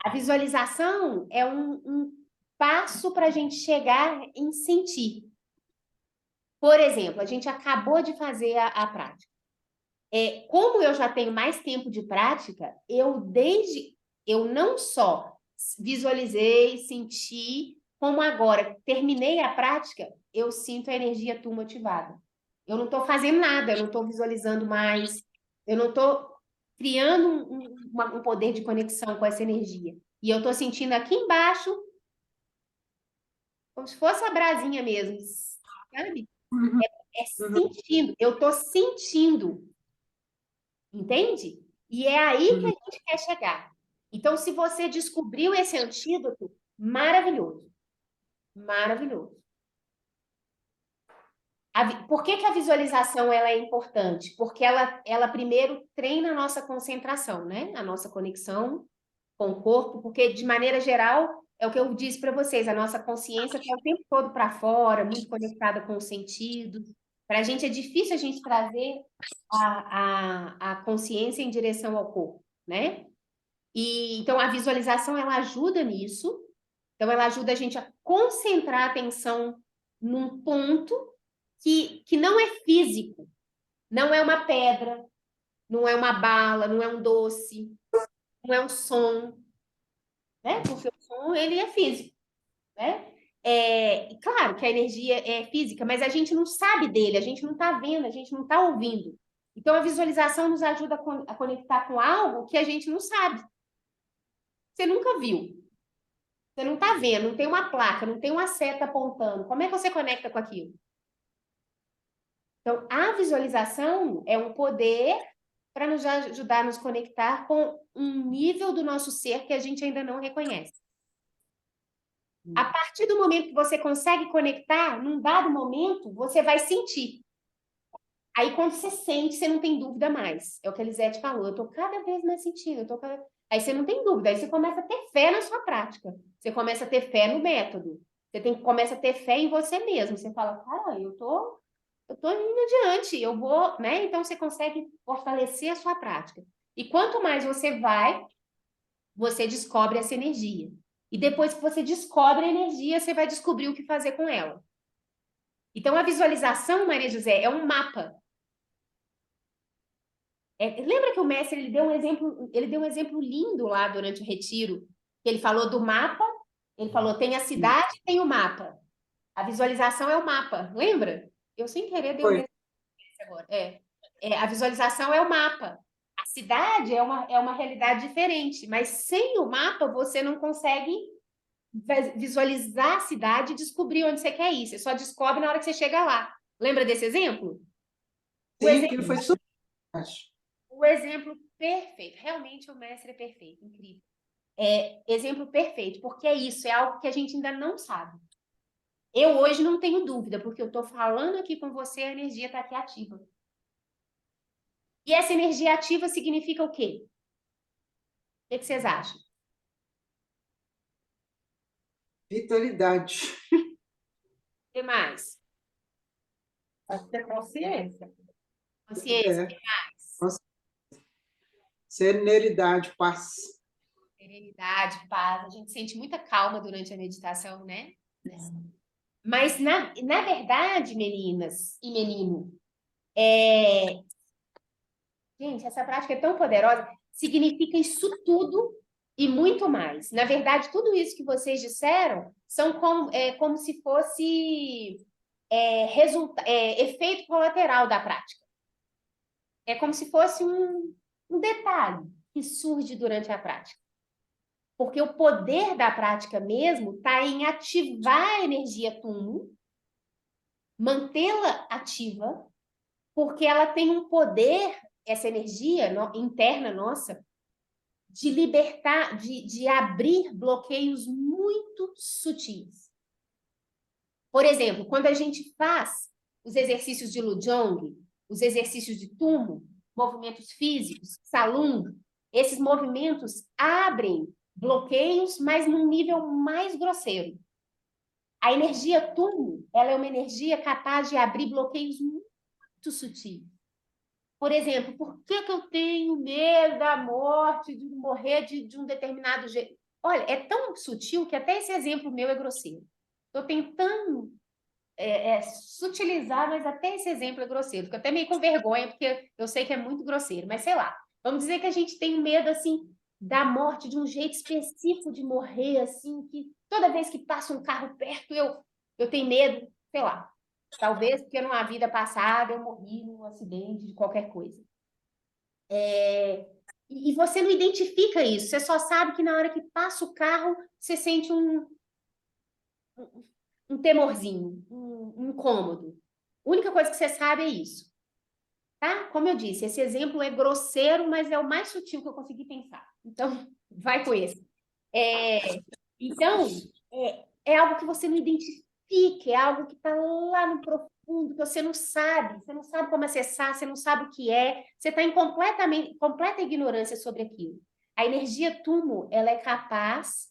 A visualização é um passo para a gente chegar em sentir. Por exemplo, a gente acabou de fazer a prática. Como eu já tenho mais tempo de prática, eu não só visualizei, senti, como agora terminei a prática, eu sinto a energia tua motivada. Eu não estou fazendo nada, eu não estou visualizando mais, eu não estou criando um poder de conexão com essa energia. E eu estou sentindo aqui embaixo, como se fosse a brasinha mesmo, sabe? É sentindo. Eu estou sentindo. Entende? E é aí que a gente quer chegar. Então, se você descobriu esse antídoto, maravilhoso. Maravilhoso. Por que que a visualização ela é importante? Porque ela primeiro treina a nossa concentração, né? A nossa conexão com o corpo, porque de maneira geral, é o que eu disse para vocês, a nossa consciência está o tempo todo para fora, muito conectada com os sentidos. Para a gente é difícil a gente trazer a consciência em direção ao corpo, né? E então a visualização ela ajuda nisso. Então ela ajuda a gente a concentrar a atenção num ponto que não é físico, não é uma pedra, não é uma bala, não é um doce, não é um som, né? Porque o som ele é físico, né? Claro que a energia é física, mas a gente não sabe dele, a gente não está vendo, a gente não está ouvindo. Então a visualização nos ajuda a conectar com algo que a gente não sabe. Você nunca viu. Você não está vendo, não tem uma placa, não tem uma seta apontando. Como é que você conecta com aquilo? Então, a visualização é um poder para nos ajudar a nos conectar com um nível do nosso ser que a gente ainda não reconhece. A partir do momento que você consegue conectar, num dado momento, você vai sentir. Aí, quando você sente, você não tem dúvida mais. É o que a Elisete falou, eu estou cada vez mais sentindo. Aí você não tem dúvida, aí você começa a ter fé na sua prática. Você começa a ter fé no método. Começa a ter fé em você mesmo. Você fala, cara, eu tô indo adiante, eu vou, né? Então você consegue fortalecer a sua prática. E quanto mais você vai, você descobre essa energia. E depois que você descobre a energia, você vai descobrir o que fazer com ela. Então a visualização, Maria José, é um mapa. Lembra que o mestre ele deu um exemplo lindo lá durante o retiro? Ele falou do mapa, ele falou tem a cidade, tem o mapa. A visualização é o mapa, lembra? Eu sem querer dei um exemplo agora. A visualização é o mapa. A cidade é uma realidade diferente, mas sem o mapa você não consegue visualizar a cidade e descobrir onde você quer ir. Você só descobre na hora que você chega lá. Lembra desse exemplo? Sim, aquilo foi super. O exemplo perfeito. Realmente o mestre é perfeito, incrível. Exemplo perfeito, porque é isso, é algo que a gente ainda não sabe. Eu hoje não tenho dúvida, porque eu estou falando aqui com você, a energia está aqui ativa. E essa energia ativa significa o quê? O que vocês acham? Vitalidade. O que mais? Acho que é consciência. Consciência, o É. que mais? Serenidade, paz. Serenidade, paz. A gente sente muita calma durante a meditação, né? Mas, na verdade, meninas e menino, gente, essa prática é tão poderosa, significa isso tudo e muito mais. Na verdade, tudo isso que vocês disseram são como se fosse efeito colateral da prática. É como se fosse um detalhe que surge durante a prática. Porque o poder da prática mesmo está em ativar a energia Tum, mantê-la ativa, porque ela tem um poder, essa energia interna nossa, de libertar, de abrir bloqueios muito sutis. Por exemplo, quando a gente faz os exercícios de Lujong, os exercícios de Tumo, movimentos físicos, Salung, esses movimentos abrem bloqueios, mas num nível mais grosseiro. A energia Tumo, ela é uma energia capaz de abrir bloqueios muito sutis. Por exemplo, por que eu tenho medo da morte, de morrer de um determinado jeito? Olha, é tão sutil que até esse exemplo meu é grosseiro. Estou tentando sutilizar, mas até esse exemplo é grosseiro. Fico até meio com vergonha, porque eu sei que é muito grosseiro, mas sei lá. Vamos dizer que a gente tem medo, assim, da morte, de um jeito específico de morrer, assim, que toda vez que passa um carro perto, eu tenho medo, sei lá. Talvez porque numa vida passada eu morri num acidente de qualquer coisa. E você não identifica isso, você só sabe que na hora que passa o carro, você sente um temorzinho, um incômodo. A única coisa que você sabe é isso. Tá? Como eu disse, esse exemplo é grosseiro, mas é o mais sutil que eu consegui pensar. Então, vai com esse. Então, é algo que você não identifica, é algo que está lá no profundo, que você não sabe como acessar, você não sabe o que é, você está em completa ignorância sobre aquilo. A energia túmulo, ela é capaz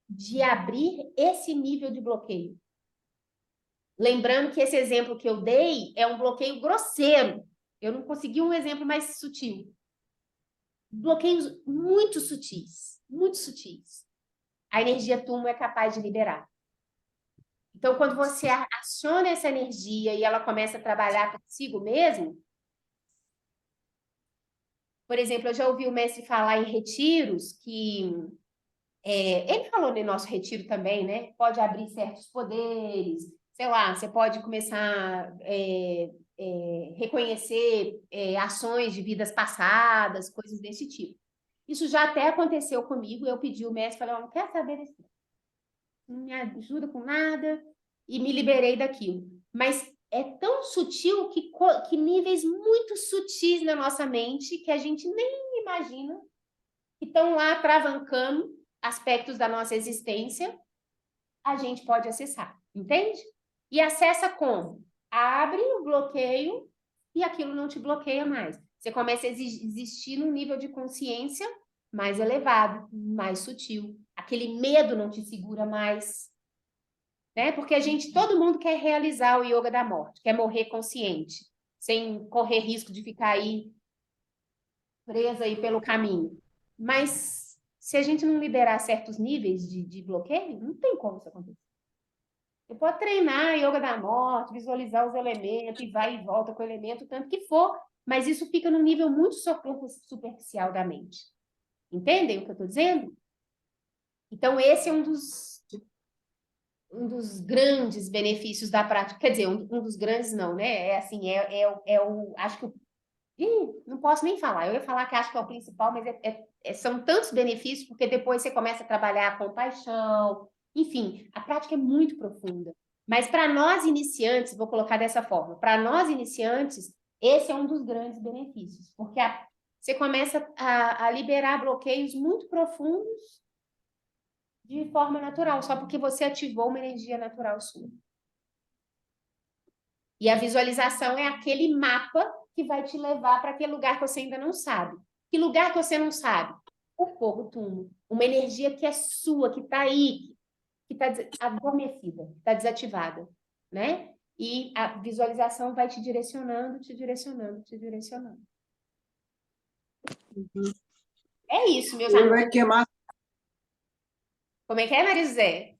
de abrir esse nível de bloqueio. Lembrando que esse exemplo que eu dei é um bloqueio grosseiro. Eu não consegui um exemplo mais sutil. Bloqueios muito sutis, muito sutis. A energia túmulo é capaz de liberar. Então, quando você aciona essa energia e ela começa a trabalhar consigo mesmo, por exemplo, eu já ouvi o mestre falar em retiros que ele falou no nosso retiro também, né? Pode abrir certos poderes, sei lá, você pode começar a reconhecer ações de vidas passadas, coisas desse tipo. Isso já até aconteceu comigo, eu pedi o mestre, falei, não quero saber desse, não me ajuda com nada, e me liberei daquilo. Mas é tão sutil que níveis muito sutis na nossa mente que a gente nem imagina que estão lá travancando aspectos da nossa existência, a gente pode acessar, entende? E acessa como? Abre o bloqueio e aquilo não te bloqueia mais. Você começa a existir num nível de consciência mais elevado, mais sutil. Aquele medo não te segura mais, né? Porque todo mundo quer realizar o yoga da morte, quer morrer consciente, sem correr risco de ficar aí presa aí pelo caminho. Mas se a gente não liberar certos níveis de bloqueio, não tem como isso acontecer. Você pode treinar yoga da morte, visualizar os elementos, e vai e volta com o elemento, tanto que for, mas isso fica num nível muito superficial da mente. Entendem o que eu estou dizendo? Então, esse é um dos grandes benefícios da prática. Quer dizer, um dos grandes não, né? Acho que não posso nem falar. Eu ia falar que acho que é o principal, mas são tantos benefícios, porque depois você começa a trabalhar a compaixão. Enfim, a prática é muito profunda. Mas para nós iniciantes, vou colocar dessa forma, para nós iniciantes, esse é um dos grandes benefícios, porque você começa a liberar bloqueios muito profundos de forma natural, só porque você ativou uma energia natural sua. E a visualização é aquele mapa que vai te levar para aquele lugar que você ainda não sabe. Que lugar que você não sabe? O fogo túmulo. Uma energia que é sua, que está aí, que está adormecida, está desativada, né? E a visualização vai te direcionando, te direcionando, te direcionando. É isso, meus Ele amores. vai queimar, Como é que é, Maria José?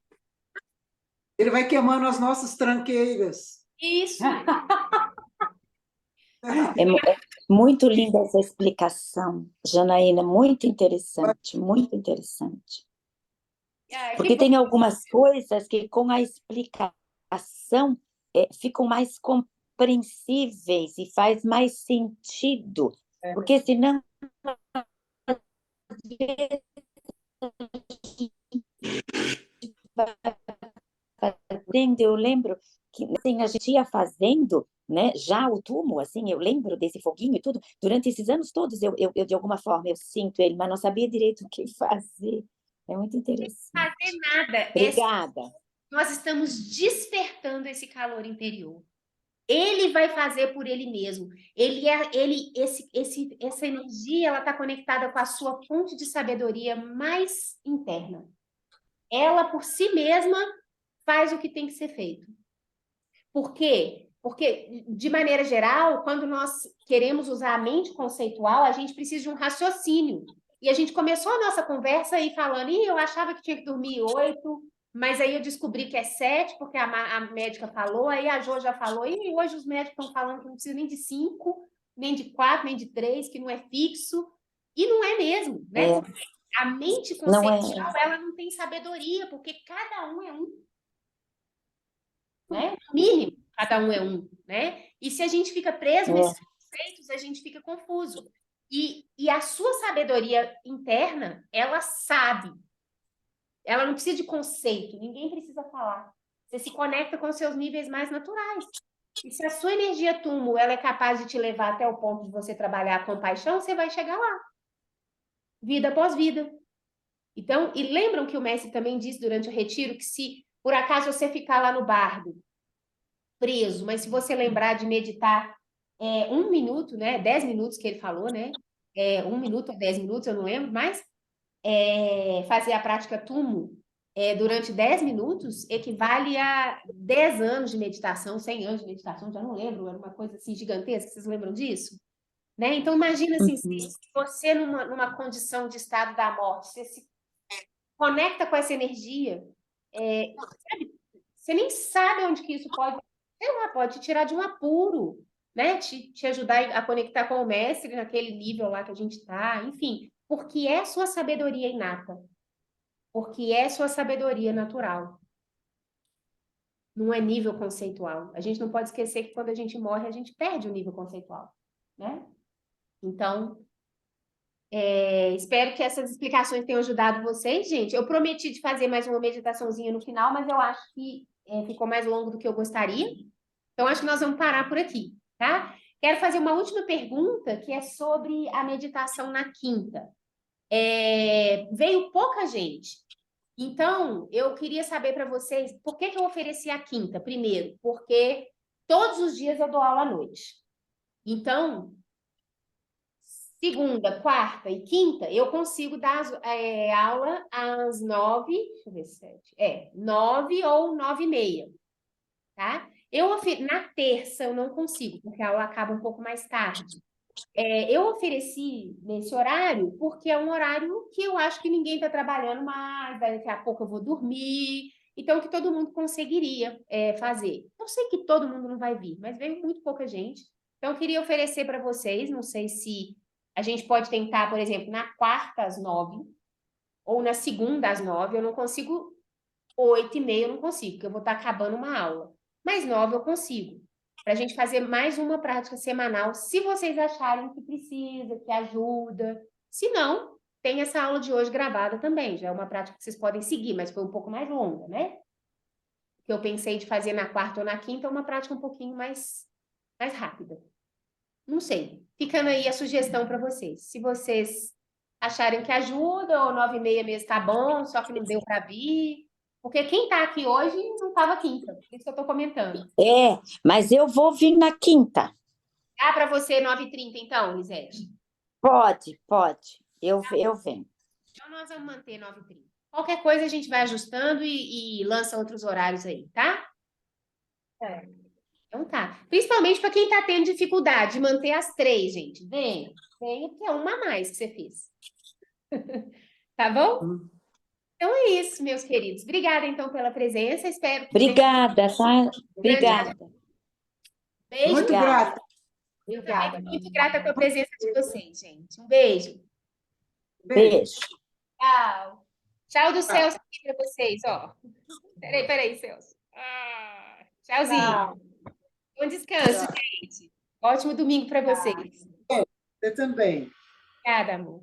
ele vai queimando as nossas tranqueiras. Isso. É muito linda essa explicação, Janaína, muito interessante, muito interessante. Porque tem algumas coisas que com a explicação ficam mais compreensíveis e faz mais sentido, porque senão eu lembro que assim, a gente ia fazendo, né, já o túmulo, assim, eu lembro desse foguinho e tudo, durante esses anos todos eu de alguma forma eu sinto ele, mas não sabia direito o que fazer. É muito interessante. Não fazer nada. Obrigada. Nós estamos despertando esse calor interior. Ele vai fazer por ele mesmo. Essa energia, ela está conectada com a sua fonte de sabedoria mais interna. Ela, por si mesma, faz o que tem que ser feito. Por quê? Porque, de maneira geral, quando nós queremos usar a mente conceitual, a gente precisa de um raciocínio. E a gente começou a nossa conversa aí falando, eu achava que tinha que dormir 8, mas aí eu descobri que é 7, porque a médica falou, aí a Jo já falou, e hoje os médicos estão falando que não precisa nem de 5, nem de 4, nem de 3, que não é fixo. E não é mesmo, né? A mente conceitual, ela não tem sabedoria, porque cada um é um. Né? No mínimo, cada um é um, né? E se a gente fica preso nesses conceitos, a gente fica confuso. E a sua sabedoria interna, ela sabe. Ela não precisa de conceito, ninguém precisa falar. Você se conecta com seus níveis mais naturais. E se a sua energia túmulo ela é capaz de te levar até o ponto de você trabalhar a compaixão, você vai chegar lá. Vida após vida. Então, e lembram que o mestre também disse durante o retiro que se por acaso você ficar lá no bardo, preso, mas se você lembrar de meditar 1 minuto, né? 10 minutos que ele falou, né? 1 minuto ou 10 minutos, eu não lembro, mas fazer a prática Tumo durante 10 minutos equivale a 10 anos de meditação, 100 anos de meditação, já não lembro, era uma coisa assim gigantesca, vocês lembram disso? Né? Então, imagina assim, se você numa condição de estado da morte, você se conecta com essa energia, sabe? Você nem sabe onde que isso pode, sei lá, pode te tirar de um apuro, né? Te ajudar a conectar com o mestre naquele nível lá que a gente está, enfim, porque é sua sabedoria inata, porque é sua sabedoria natural. Não é nível conceitual. A gente não pode esquecer que quando a gente morre, a gente perde o nível conceitual, né? Então, espero que essas explicações tenham ajudado vocês, gente. Eu prometi de fazer mais uma meditaçãozinha no final, mas eu acho que ficou mais longo do que eu gostaria. Então, acho que nós vamos parar por aqui, tá? Quero fazer uma última pergunta, que é sobre a meditação na quinta. Veio pouca gente. Então, eu queria saber para vocês, por que que eu ofereci a quinta? Primeiro, porque todos os dias eu dou aula à noite. Então, segunda, quarta e quinta, eu consigo dar aula às 9, deixa eu ver, 7, 9 ou 9h30, tá? Na terça eu não consigo, porque a aula acaba um pouco mais tarde. Eu ofereci nesse horário porque é um horário que eu acho que ninguém está trabalhando mais, daqui a pouco eu vou dormir, então que todo mundo conseguiria fazer. Eu sei que todo mundo não vai vir, mas veio muito pouca gente, então eu queria oferecer para vocês, não sei se a gente pode tentar, por exemplo, na quarta às 9, ou na segunda às 9, eu não consigo 8h30, eu não consigo, porque eu vou estar acabando uma aula, mas 9 eu consigo para a gente fazer mais uma prática semanal, se vocês acharem que precisa, que ajuda. Se não, tem essa aula de hoje gravada também, já é uma prática que vocês podem seguir, mas foi um pouco mais longa, né? Que eu pensei de fazer na quarta ou na quinta, uma prática um pouquinho mais rápida. Não sei, ficando aí a sugestão para vocês. Se vocês acharem que ajuda, ou 9h30 mesmo tá bom, só que não deu para vir, porque quem está aqui hoje não estava quinta, por isso que eu estou comentando. Mas eu vou vir na quinta. Dá para você 9h30, então, Lisete? Pode. Eu venho. Então, nós vamos manter 9h30. Qualquer coisa a gente vai ajustando e lança outros horários aí, tá? Então tá. Principalmente para quem está tendo dificuldade de manter as 3, gente. Venha, porque é uma a mais que você fez. Tá bom? Então é isso, meus queridos. Obrigada, então, pela presença. Espero que Obrigada, tá? Obrigada. Beijo. Muito grata. Obrigada. Muito grata com a presença de vocês, gente. Um beijo. Beijo. Tchau. Tchau do Celso aqui para vocês, ó. Peraí, Celso. Tchauzinho. Bom descanso, gente. Ótimo domingo para vocês. Você também. Obrigada, amor.